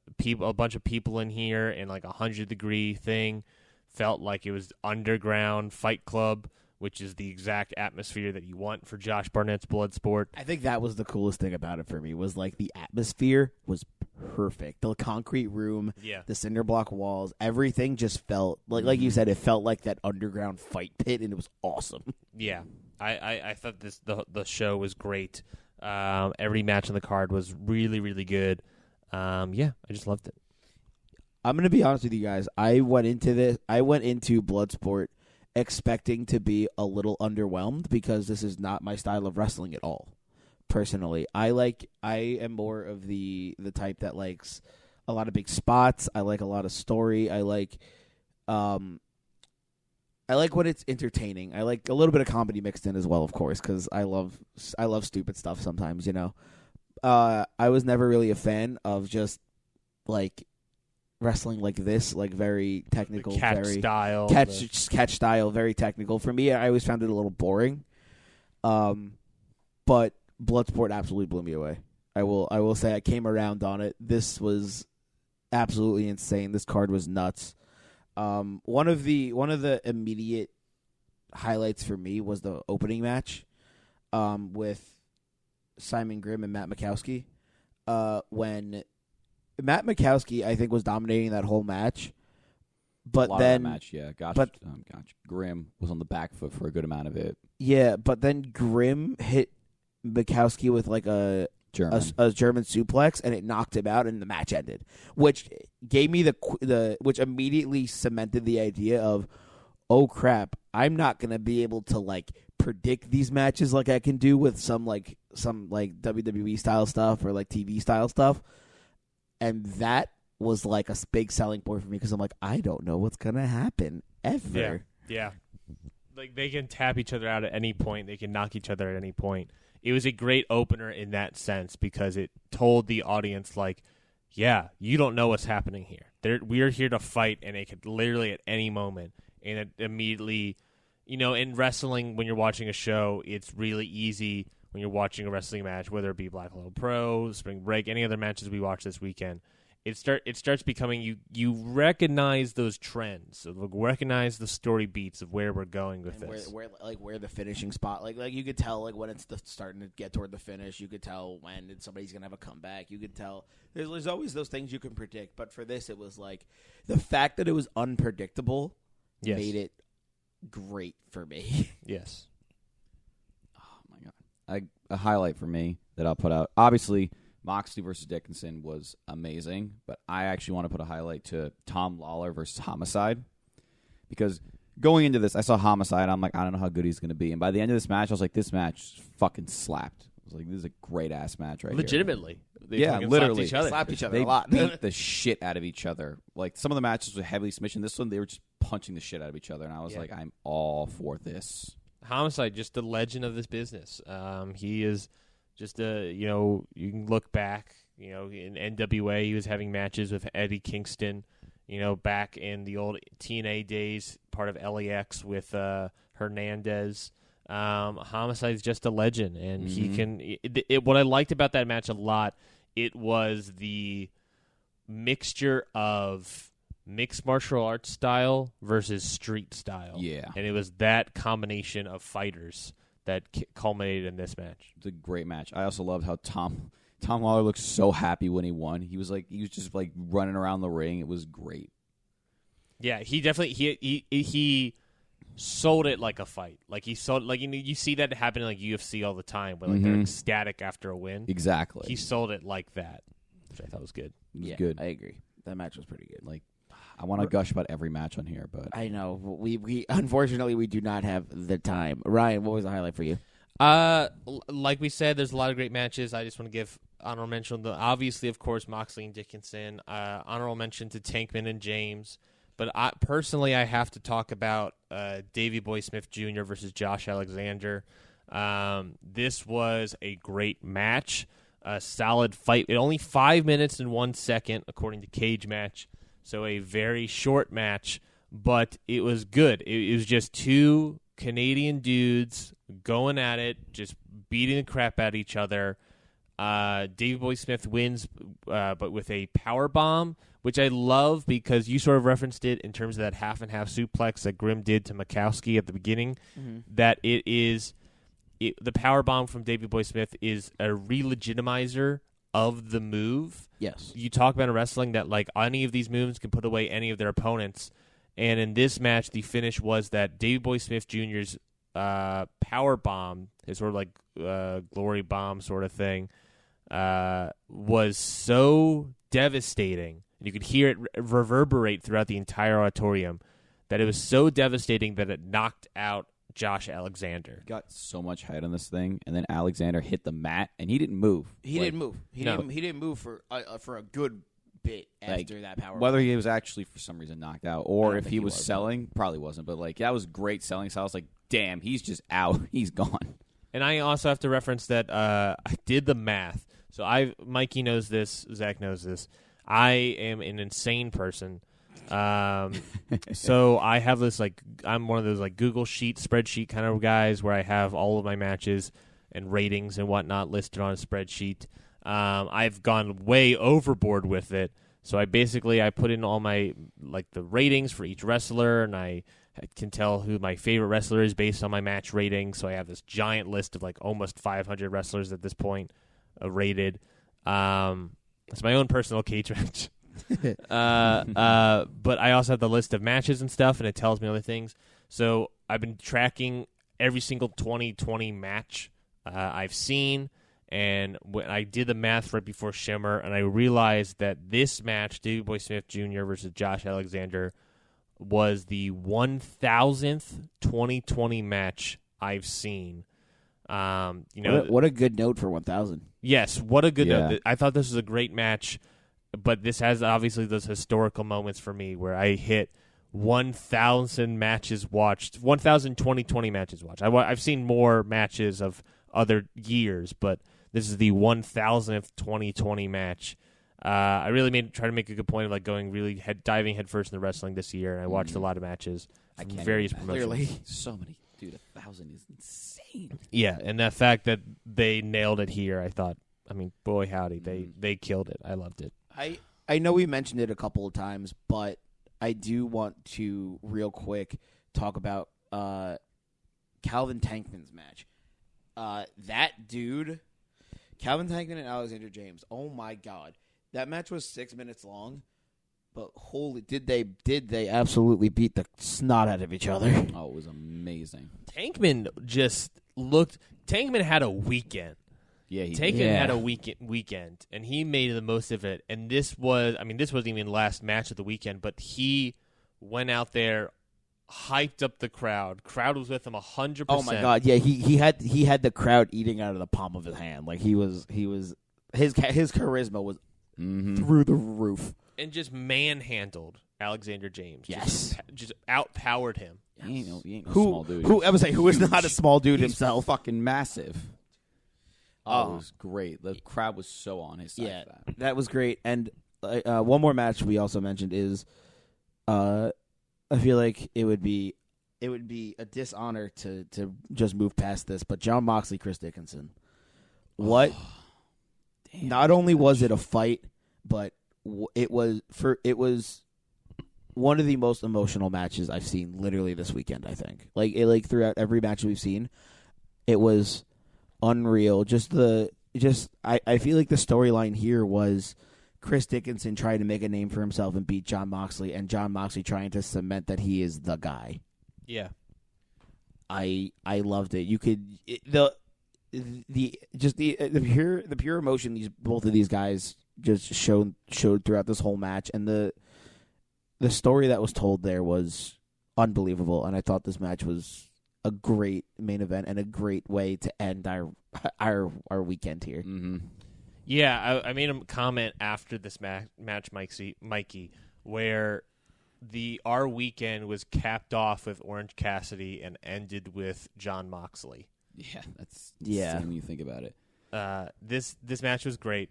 bunch of people in here in a 100-degree thing, felt like it was underground fight club, which is the exact atmosphere that you want for Josh Barnett's Bloodsport. I think that was the coolest thing about it for me, was the atmosphere was perfect. The concrete room, the cinder block walls, everything just felt like you said, it felt like that underground fight pit, and it was awesome. Yeah, I thought the show was great. Every match on the card was really, really good. I just loved it. I'm going to be honest with you guys. I went into Bloodsport expecting to be a little underwhelmed because this is not my style of wrestling at all. Personally, I am more of the type that likes a lot of big spots. I like a lot of story. I like when it's entertaining. I like a little bit of comedy mixed in as well, of course, because I love stupid stuff sometimes, you know. I was never really a fan of just wrestling like this, very technical, the catch style, very technical. For me, I always found it a little boring. But Bloodsport absolutely blew me away. I will say I came around on it. This was absolutely insane. This card was nuts. One of the immediate highlights for me was the opening match with Simon Grimm and Matt Mikowski. When Matt Mikowski, I think, was dominating that whole match, but then Grimm was on the back foot for a good amount of it. Yeah, but then Grimm hit Mikowski with a German suplex, and it knocked him out, and the match ended, which gave me which immediately cemented the idea of, oh crap, I'm not gonna be able to predict these matches like I can do with some WWE style stuff or TV style stuff, and that was a big selling point for me because I'm I don't know what's gonna happen ever. Yeah. They can tap each other out at any point. They can knock each other at any point. It was a great opener in that sense because it told the audience, you don't know what's happening here. We're here to fight, and it could literally at any moment. And it immediately, in wrestling, when you're watching a show, it's really easy when you're watching a wrestling match, whether it be Black Hole Pro, Spring Break, any other matches we watched this weekend. It starts becoming you recognize those trends, recognize the story beats of where we're going with and this. Where the finishing spot, you could tell when it's starting to get toward the finish. You could tell when somebody's gonna have a comeback. You could tell there's always those things you can predict. But for this, it was the fact that it was unpredictable made it great for me. Yes. Oh my god, a highlight for me that I'll put out. Obviously, Moxley versus Dickinson was amazing, but I actually want to put a highlight to Tom Lawler versus Homicide, because going into this, I saw Homicide. I'm I don't know how good he's going to be, and by the end of this match, I was this match fucking slapped. I was this is a great ass match right Legitimately. here. Literally slapped each other a lot. They beat the shit out of each other. Some of the matches were heavily submission. This one, they were just punching the shit out of each other, and I was like, I'm all for this. Homicide, just the legend of this business. He is just you can look back, in NWA, he was having matches with Eddie Kingston, back in the old TNA days, part of LAX with Hernandez. Homicide's just a legend, and he can. What I liked about that match a lot, it was the mixture of mixed martial arts style versus street style. Yeah. And it was that combination of fighters that culminated in this match. It's a great match. I also loved how Tom Lawler looked so happy when he won. He was just running around the ring. It was great. Yeah, he definitely he sold it like a fight. Like he sold you see that happen in UFC all the time where they're ecstatic after a win. Exactly. He sold it like that, which I thought was good. It was good. I agree. That match was pretty good. I want to gush about every match on here, but I know we unfortunately we do not have the time. Ryan, what was the highlight for you? Like we said, there's a lot of great matches. I just want to give honorable mention to, obviously, of course, Moxley and Dickinson. Honorable mention to Tankman and James. But I have to talk about Davey Boy Smith Jr. versus Josh Alexander. This was a great match, a solid fight. Only 5 minutes and 1 second, according to Cage Match. So a very short match, but it was good. It was just two Canadian dudes going at it, just beating the crap out of each other. Davey Boy Smith wins, but with a power bomb, which I love because you sort of referenced it in terms of that half and half suplex that Grimm did to Mikowski at the beginning. That the power bomb from Davey Boy Smith is a re-legitimizer of the move. Yes. You talk about in wrestling that any of these moves can put away any of their opponents. And in this match, the finish was that Davey Boy Smith Jr.'s power bomb, his sort of glory bomb sort of thing, was so devastating. You could hear it reverberate throughout the entire auditorium, that it was so devastating that it knocked out Josh Alexander. Got so much height on this thing, and then Alexander hit the mat, and he didn't move. He didn't move. He didn't move for a good bit after that power. Whether he was actually for some reason knocked out, or if he was selling, probably wasn't. But that was great selling. So I was like, damn, he's just out. He's gone. And I also have to reference that I did the math. So Mikey knows this. Zach knows this. I am an insane person. So I have this I'm one of those Google spreadsheet kind of guys where I have all of my matches and ratings and whatnot listed on a spreadsheet. I've gone way overboard with it. So I put in all my the ratings for each wrestler, and I can tell who my favorite wrestler is based on my match rating. So I have this giant list of almost 500 wrestlers at this point rated. It's my own personal cage match. But I also have the list of matches and stuff, and it tells me other things. So I've been tracking every single 2020 match I've seen, and when I did the math right before Shimmer, and I realized that this match, Davey Boy Smith Jr. versus Josh Alexander, was the 1,000th 2020 match I've seen. What a good note for 1,000. Yes, what a good note. I thought this was a great match. But this has obviously those historical moments for me where I hit 1,000 matches watched, 1,000 2020 matches watched. I've seen more matches of other years, but this is the 1,000th 2020 match. I really try to make a good point of going diving headfirst into wrestling this year, and I watched a lot of matches from various promotions. Clearly. So many. Dude, 1,000 is insane. Yeah, and the fact that they nailed it here, I thought, boy howdy, they killed it. I loved it. I know we mentioned it a couple of times, but I do want to real quick talk about Calvin Tankman's match. That dude, Calvin Tankman and Alexander James. Oh my God, that match was 6 minutes long, but holy, did they absolutely beat the snot out of each other? Oh, it was amazing. Tankman had a weekend. Yeah, Tankman had a weekend, and he made the most of it. And this wasn't even the last match of the weekend, but he went out there, hyped up the crowd. Crowd was with him 100%. Oh my God, yeah, he had the crowd eating out of the palm of his hand. His charisma was through the roof, and just manhandled Alexander James. Yes. Just outpowered him. He ain't no small dude. I would say who is not a small dude He's himself. fucking massive. Oh, it was great. The crowd was so on his side. Yeah, for that. that was great. And one more match we also mentioned is, I feel like it would be a dishonor to just move past this, but Jon Moxley, Chris Dickinson. What? Not only was it a fight, but it was one of the most emotional matches I've seen literally this weekend. I think like throughout every match we've seen, it was unreal. I feel like the storyline here was Chris Dickinson trying to make a name for himself and beat Jon Moxley, and Jon Moxley trying to cement that he is the guy. Yeah, I loved it. You could the pure emotion both of these guys just showed throughout this whole match, and the story that was told there was unbelievable. And I thought this match was a great main event and a great way to end our weekend here. Mm-hmm. Yeah, I made a comment after this match, Mikey, where our weekend was capped off with Orange Cassidy and ended with Jon Moxley. Yeah, that's insane when you think about it. This match was great.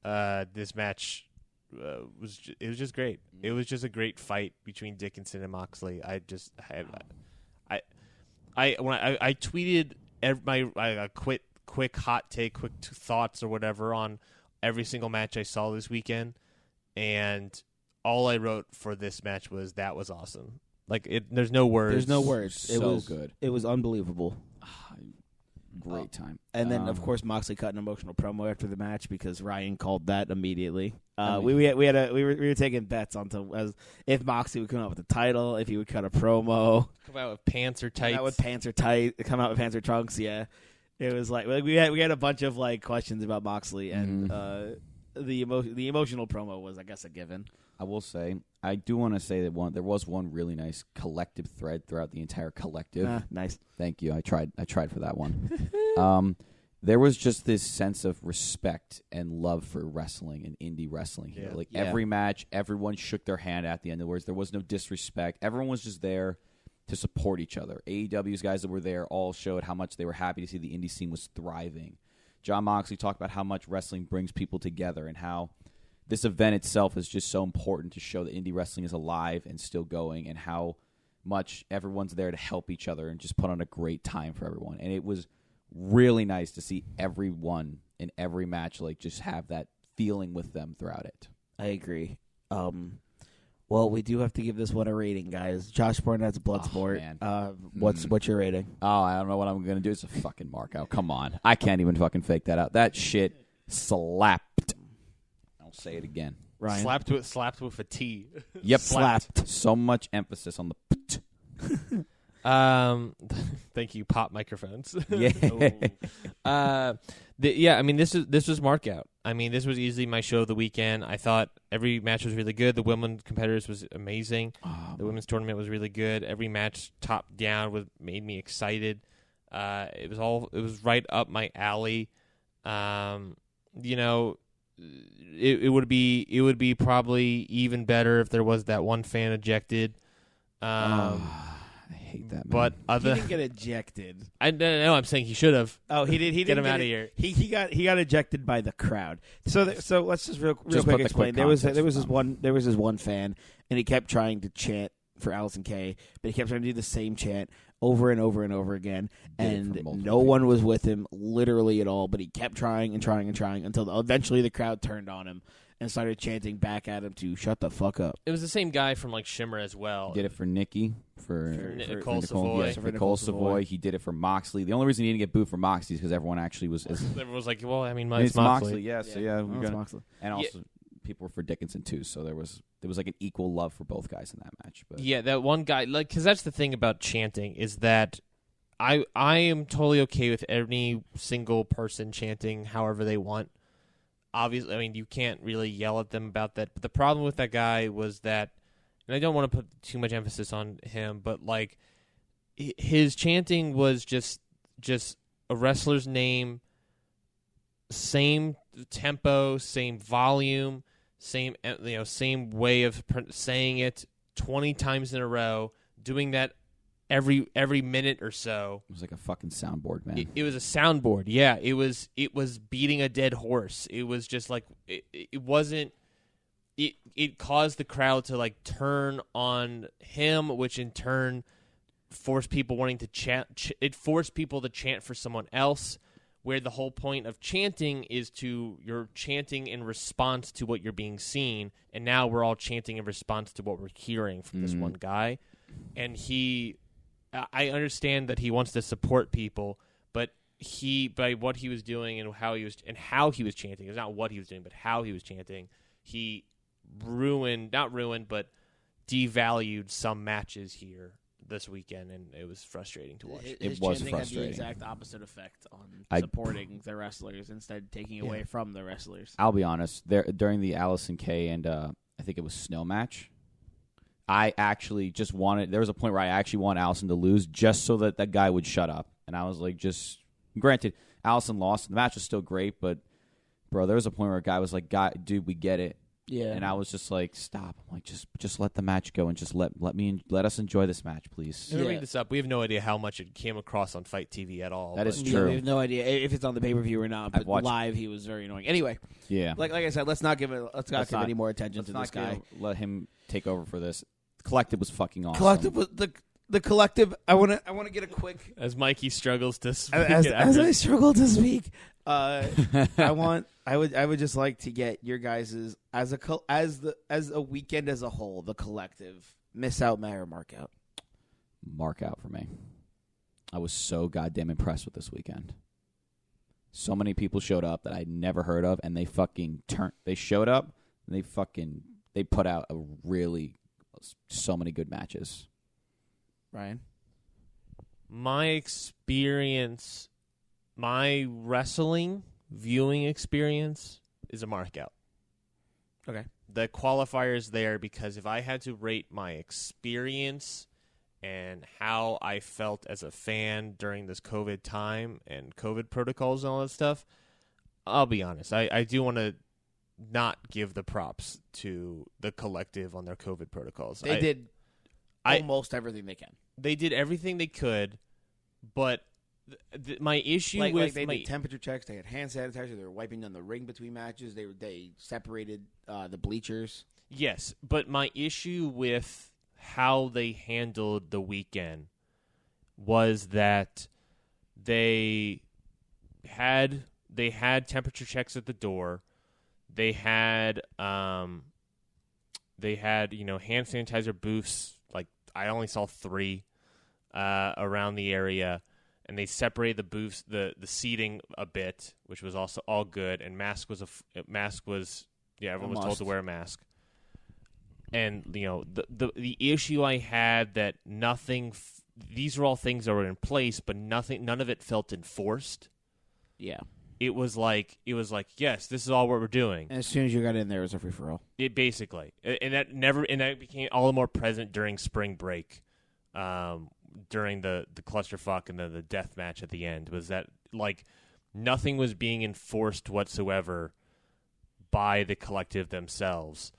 This match was just great. It was just a great fight between Dickinson and Moxley. I tweeted my quick hot take, quick thoughts or whatever on every single match I saw this weekend, and all I wrote for this match was that was awesome. Like there's no words. There's no words. So it was good. It was unbelievable. Great time. And then of course Moxley cut an emotional promo after the match because Ryan called that immediately. I mean, we were taking bets on if Moxley would come out with the title, if he would cut a promo, Come out with pants or tights. come out with pants or trunks. Yeah, it was like we had a bunch of questions about Moxley, and the emotional promo was, I guess, a given. I will say, I do want to say that there was one really nice collective thread throughout the entire collective. Nice. Thank you. I tried for that one. There was just this sense of respect and love for wrestling and indie wrestling here. Every match, everyone shook their hand at the end. In other words, there was no disrespect. Everyone was just there to support each other. AEW's guys that were there all showed how much they were happy to see the indie scene was thriving. Jon Moxley talked about how much wrestling brings people together and how this event itself is just so important to show that indie wrestling is alive and still going, and how much everyone's there to help each other and just put on a great time for everyone. And it was really nice to see everyone in every match just have that feeling with them throughout it. I agree. Well, we do have to give this one a rating, guys. Josh Barnett's Bloodsport. What's your rating? Oh, I don't know what I'm going to do. It's a fucking mark out. Come on. I can't even fucking fake that out. That shit slapped. I'll say it again. Ryan? Slapped with a T. Yep. Slapped. So much emphasis on the Thank you, pop microphones. Yeah. I mean, this was mark out. I mean, this was easily my show of the weekend. I thought every match was really good. The women competitors was amazing. The women's tournament was really good. Every match, top down, made me excited. It was right up my alley. It would be probably even better if there was that one fan ejected. I hate that, man. But He didn't get ejected. I don't know. I'm saying he should have. Oh, he did. He Get didn't him out of here. He got ejected by the crowd. So let's just real Just quick put the explain. quick There was context this one fan, and he kept trying to chant for Allison Kay, but he kept trying to do the same chant over and over and over again, and no one was with him literally at all. But he kept trying and trying and trying until eventually the crowd turned on him and started chanting back at him to shut the fuck up. It was the same guy from Shimmer as well. He did it for Nikki, for Nicole Savoy. Yes, for Nicole Savoy. He did it for Moxley. The only reason he didn't get booed for Moxley is because everyone actually was. Everyone was like, "Well, I mean, it's it's Moxley." Yeah. So yeah, we It's got Moxley. and also people were for Dickinson too. So there was like an equal love for both guys in that match. But Yeah, that one guy, because that's the thing about chanting is that I am totally okay with any single person chanting however they want. Obviously, I mean, you can't really yell at them about that. But the problem with that guy was that, and I don't want to put too much emphasis on him, but his chanting was just a wrestler's name, same tempo, same volume, same way of saying it 20 times in a row, doing that every minute or so. It was like a fucking soundboard, man. It was a soundboard. Yeah, it was beating a dead horse. It was just like it wasn't. It caused the crowd to like turn on him, which in turn forced people wanting to chant. It forced people to chant for someone else, where the whole point of chanting is you're chanting in response to what you're being seen, and now we're all chanting in response to what we're hearing from this one guy. And I understand that he wants to support people, but by what he was doing and how he was chanting, it's not what he was doing, but how he was chanting, he devalued some matches here this weekend, and it was frustrating to watch. His was chanting had the frustrating. exact opposite effect on supporting the wrestlers instead taking away from the wrestlers. I'll be honest. During the Allison Kay and I think it was Snow match, I actually just wanted. There was a point where I actually want Allison to lose just so that guy would shut up. And I was like, granted, Allison lost. The match was still great, but bro, there was a point where a guy was like, dude, we get it. Yeah. And I was just like, stop. I'm like, just let the match go and just let us enjoy this match, please. To bring this up, we have no idea how much it came across on Fight TV at all. That is Yeah, true. we have no idea if it's on the pay-per-view or not, but live he was very annoying. Anyway, Yeah. like I said, let's not give any more attention to this guy. Let him take over for this. Collective was fucking awesome. Collective was the collective. I want to get a quick As Mikey struggles to speak as I struggle to speak. I would just like to get your guys's as a weekend as a whole, the collective miss out, Mayor mark out. Mark out for me. I was so goddamn impressed with this weekend. So many people showed up that I'd never heard of, and they fucking They showed up, and they put out so many good matches. Ryan, My experience, my wrestling viewing experience is a mark out. okay, The qualifier's there because if I had to rate my experience and how I felt as a fan during this COVID time and COVID protocols and all that stuff, I'll be honest. I do want to not give the props to the collective on their COVID protocols. they did almost everything they can. They did everything they could, but my issue Like they did temperature checks, they had hand sanitizer, they were wiping down the ring between matches, they separated the bleachers. Yes, but my issue with how they handled the weekend was that they had temperature checks at the door. They had hand sanitizer booths. Like I only saw 3 around the area. And they separated the booths, the seating a bit, which was also all good. And mask was everyone was told to wear a mask. And the issue I had that nothing. These are all things that were in place, but none of it felt enforced. Yeah, it was like yes, this is all what we're doing. And as soon as you got in there, it was a free for all. It basically, and that became all the more present during spring break. During the clusterfuck and then the death match at the end, was that like nothing was being enforced whatsoever by the collective themselves.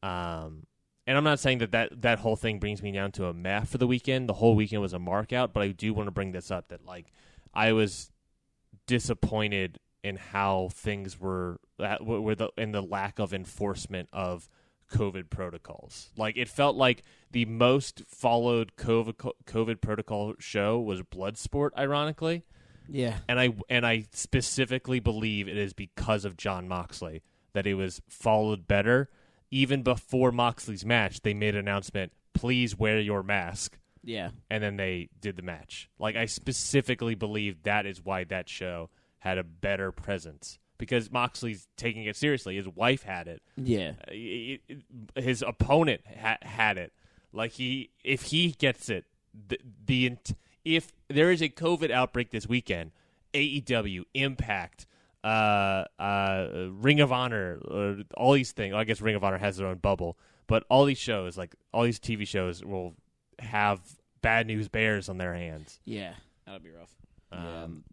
And I'm not saying that whole thing brings me down to a meh for the weekend. The whole weekend was a mark out, but I do want to bring this up that like I was disappointed in how things were in the lack of enforcement of COVID protocols. Like it felt like the most followed COVID protocol show was Bloodsport, ironically. Yeah, and I specifically believe it is because of Jon Moxley that it was followed better. Even before Moxley's match, they made an announcement: "Please wear your mask." Yeah, and then they did the match. Like I specifically believe that is why that show had a better presence. Because Moxley's taking it seriously. His wife had it. Yeah. His opponent had it. Like if he gets it, if there is a COVID outbreak this weekend, AEW, Impact, Ring of Honor, all these things. I guess Ring of Honor has their own bubble, but all these shows, like all these TV shows, will have Bad News Bears on their hands. Yeah, that'll be rough.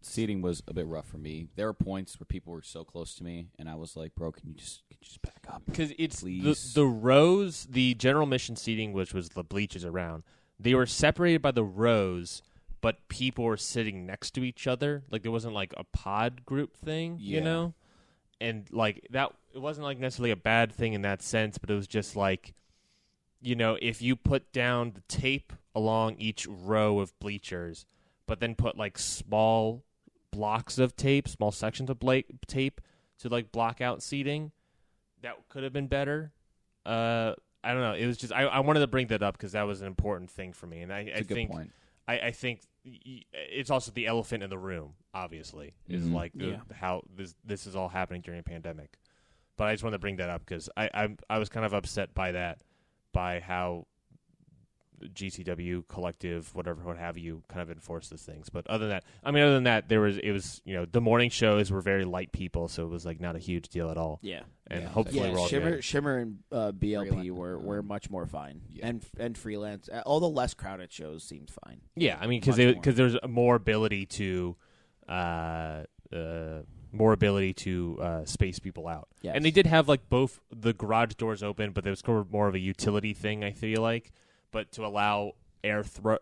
Seating was a bit rough for me. There were points where people were so close to me, and I was like, "Bro, can you just back up?" Because it's please. the rows, the general mission seating, which was the bleachers around. They were separated by the rows, but people were sitting next to each other. Like there wasn't like a pod group thing, you know. And like that, it wasn't like necessarily a bad thing in that sense, but it was just like, you know, if you put down the tape along each row of bleachers, but then put like small blocks of tape, small sections of tape to like block out seating, that could have been better. I don't know. It was just I wanted to bring that up because that was an important thing for me, and I think point. I think it's also the elephant in the room. Obviously, is like how this is all happening during a pandemic. But I just wanted to bring that up because I was kind of upset by that, by how GCW Collective, what have you, kind of enforce these things. But other than that, it was the morning shows were very light people, so it was like not a huge deal at all. Yeah, and hopefully we're all good. Shimmer and BLP were much more fine, and freelance. All the less crowded shows seemed fine. Yeah, I mean because there's more ability to space people out. Yes. And they did have like both the garage doors open, but there was more of a utility thing, I feel like. But to allow air flow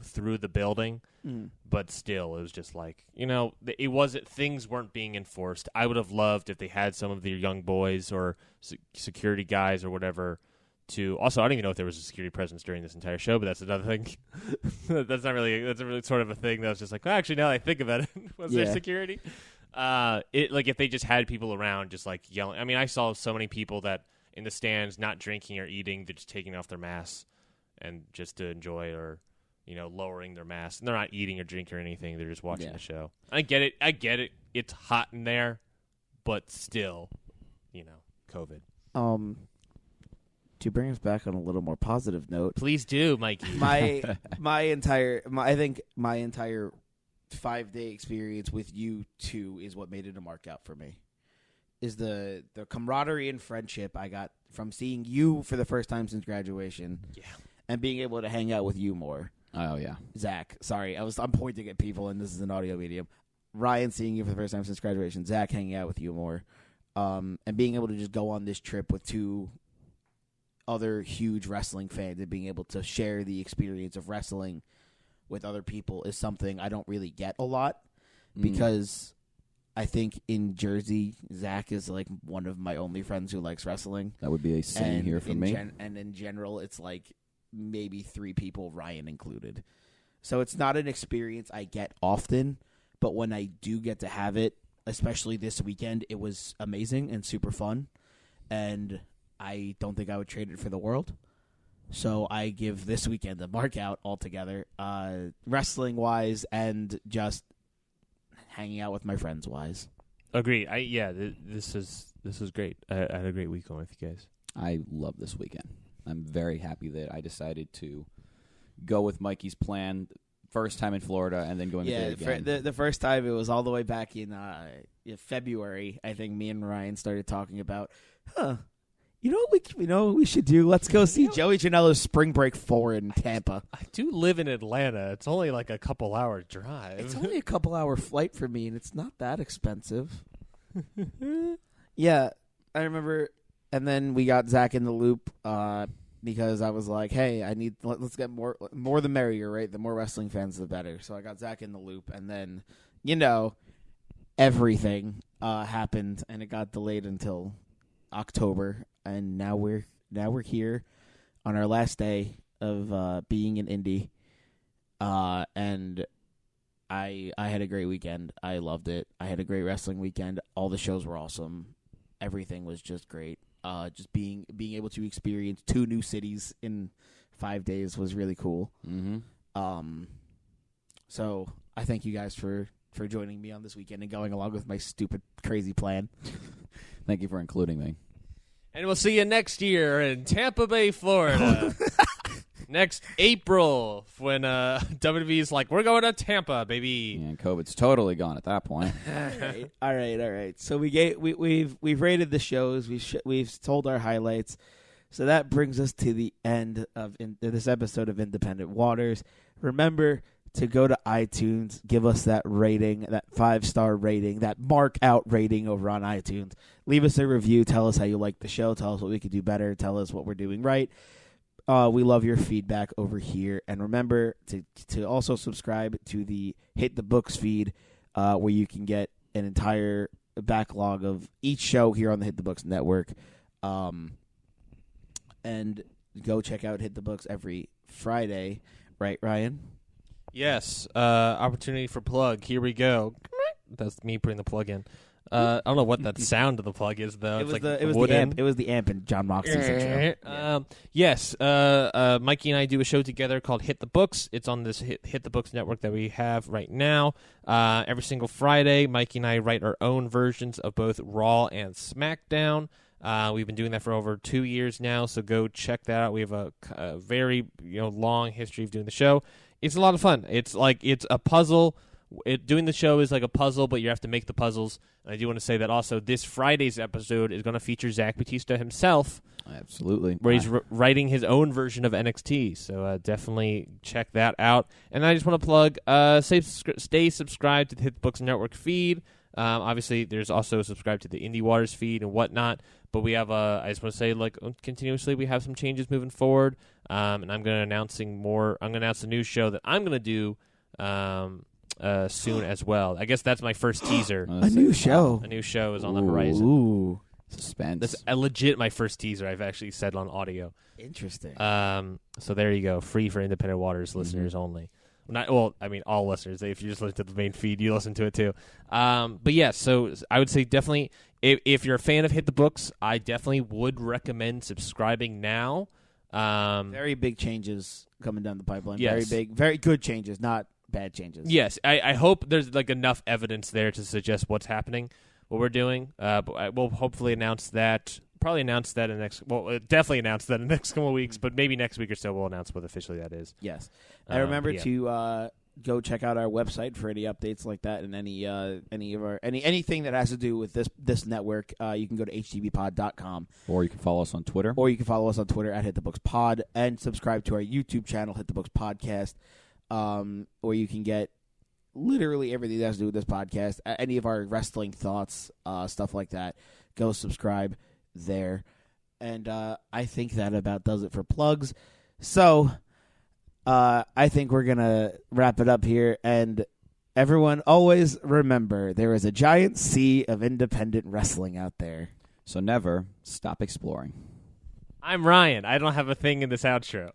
through the building, but still, it was just like, things weren't being enforced. I would have loved if they had some of their young boys or security guys or whatever to. Also, I don't even know if there was a security presence during this entire show, but that's another thing. That's a really sort of a thing that was just like, well, actually, now that I think about it, was there security? If they just had people around just like yelling. I mean, I saw so many people that in the stands not drinking or eating, they're just taking off their masks and just to enjoy or lowering their masks. And they're not eating or drinking or anything, they're just watching the show. I get it, it's hot in there, but still, COVID. To bring us back on a little more positive note, please do, Mikey. my entire 5-day experience with you two is what made it a mark out for me. Is the camaraderie and friendship I got from seeing you for the first time since graduation, and being able to hang out with you more. Oh yeah, Zach. Sorry, I'm pointing at people, and this is an audio medium. Ryan, seeing you for the first time since graduation. Zach, hanging out with you more, and being able to just go on this trip with two other huge wrestling fans and being able to share the experience of wrestling with other people is something I don't really get a lot because I think in Jersey, Zach is like one of my only friends who likes wrestling. That would be a same here for me. And in general, it's like maybe 3 people, Ryan included. So it's not an experience I get often, but when I do get to have it, especially this weekend, it was amazing and super fun. And I don't think I would trade it for the world. So I give this weekend a mark out altogether, wrestling-wise and just hanging out with my friends-wise. Agreed. This is great. I had a great weekend with you guys. I love this weekend. I'm very happy that I decided to go with Mikey's plan. First time in Florida, and then going with it again. The first time, it was all the way back in February. I think me and Ryan started talking about, you know what we should do? Let's go see Joey Janela's Spring Break 4 in Tampa. I do live in Atlanta. It's only like a couple hour drive. It's only a couple hour flight for me, and it's not that expensive. Yeah, I remember. And then we got Zach in the loop because I was like, hey, let's get more the merrier, right? The more wrestling fans, the better. So I got Zach in the loop, and then, everything happened, and it got delayed until October, and now we're here on our last day of being in Indy, and I had a great weekend. I loved it. I had a great wrestling weekend. All the shows were awesome. Everything was just great. Just being able to experience 2 new cities in 5 days was really cool. Mm-hmm. So I thank you guys for joining me on this weekend and going along with my stupid, crazy plan. Thank you for including me. And we'll see you next year in Tampa Bay, Florida. Next April, when WWE's like, we're going to Tampa, baby. And COVID's totally gone at that point. All right. So we've rated the shows. We've told our highlights. So that brings us to the end of this episode of Independent Waters. Remember to go to iTunes, give us that rating, that 5-star rating, that mark out rating over on iTunes. Leave us a review. Tell us how you like the show. Tell us what we could do better. Tell us what we're doing right. We love your feedback over here. And remember to also subscribe to the Hit the Books feed, where you can get an entire backlog of each show here on the Hit the Books Network. And go check out Hit the Books every Friday. Right, Ryan? Yes. Opportunity for plug. Here we go. That's me putting the plug in. I don't know what that sound of the plug is, though. It was the amp in John Moxley's intro. Yes. Mikey and I do a show together called Hit the Books. It's on this Hit the Books network that we have right now. Every single Friday, Mikey and I write our own versions of both Raw and SmackDown. We've been doing that for over 2 years now, so go check that out. We have a very long history of doing the show. It's a lot of fun. It's a puzzle. Doing the show is like a puzzle, but you have to make the puzzles. And I do want to say that also this Friday's episode is going to feature Zach Bautista himself. Absolutely. Where he's writing his own version of NXT. So definitely check that out. And I just want to plug, stay subscribed to the Hit the Books Network feed. Obviously, there's also subscribe to the Indie Waters feed and whatnot. But we have, I just want to say, continuously, we have some changes moving forward. And I'm going to announce a new show that I'm going to do soon as well. I guess that's my first teaser. A new show. A new show is on the horizon. Ooh. Suspense. That's legit my first teaser I've actually said on audio. Interesting. So there you go. Free for Independent Waters listeners only. All listeners. If you just listen to the main feed, you listen to it too. But yeah, so I would say definitely, if you're a fan of Hit the Books, I definitely would recommend subscribing now. Very big changes coming down the pipeline. Yes. Very big, very good changes, not bad changes. Yes, I hope there's enough evidence there to suggest what's happening, what we're doing. But we'll hopefully announce that. Probably announce that definitely announce that in the next couple of weeks. But maybe next week or so we'll announce what officially that is. Yes, and remember to go check out our website for any updates like that and anything that has to do with this network. You can go to htbpod.com, or you can follow us on Twitter, at Hit the Books Pod, and subscribe to our YouTube channel, Hit the Books Podcast. Where you can get literally everything that has to do with this podcast, any of our wrestling thoughts, stuff like that. Go subscribe there. And I think that about does it for plugs. So I think we're going to wrap it up here. And everyone, always remember, there is a giant sea of independent wrestling out there. So never stop exploring. I'm Ryan. I don't have a thing in this outro.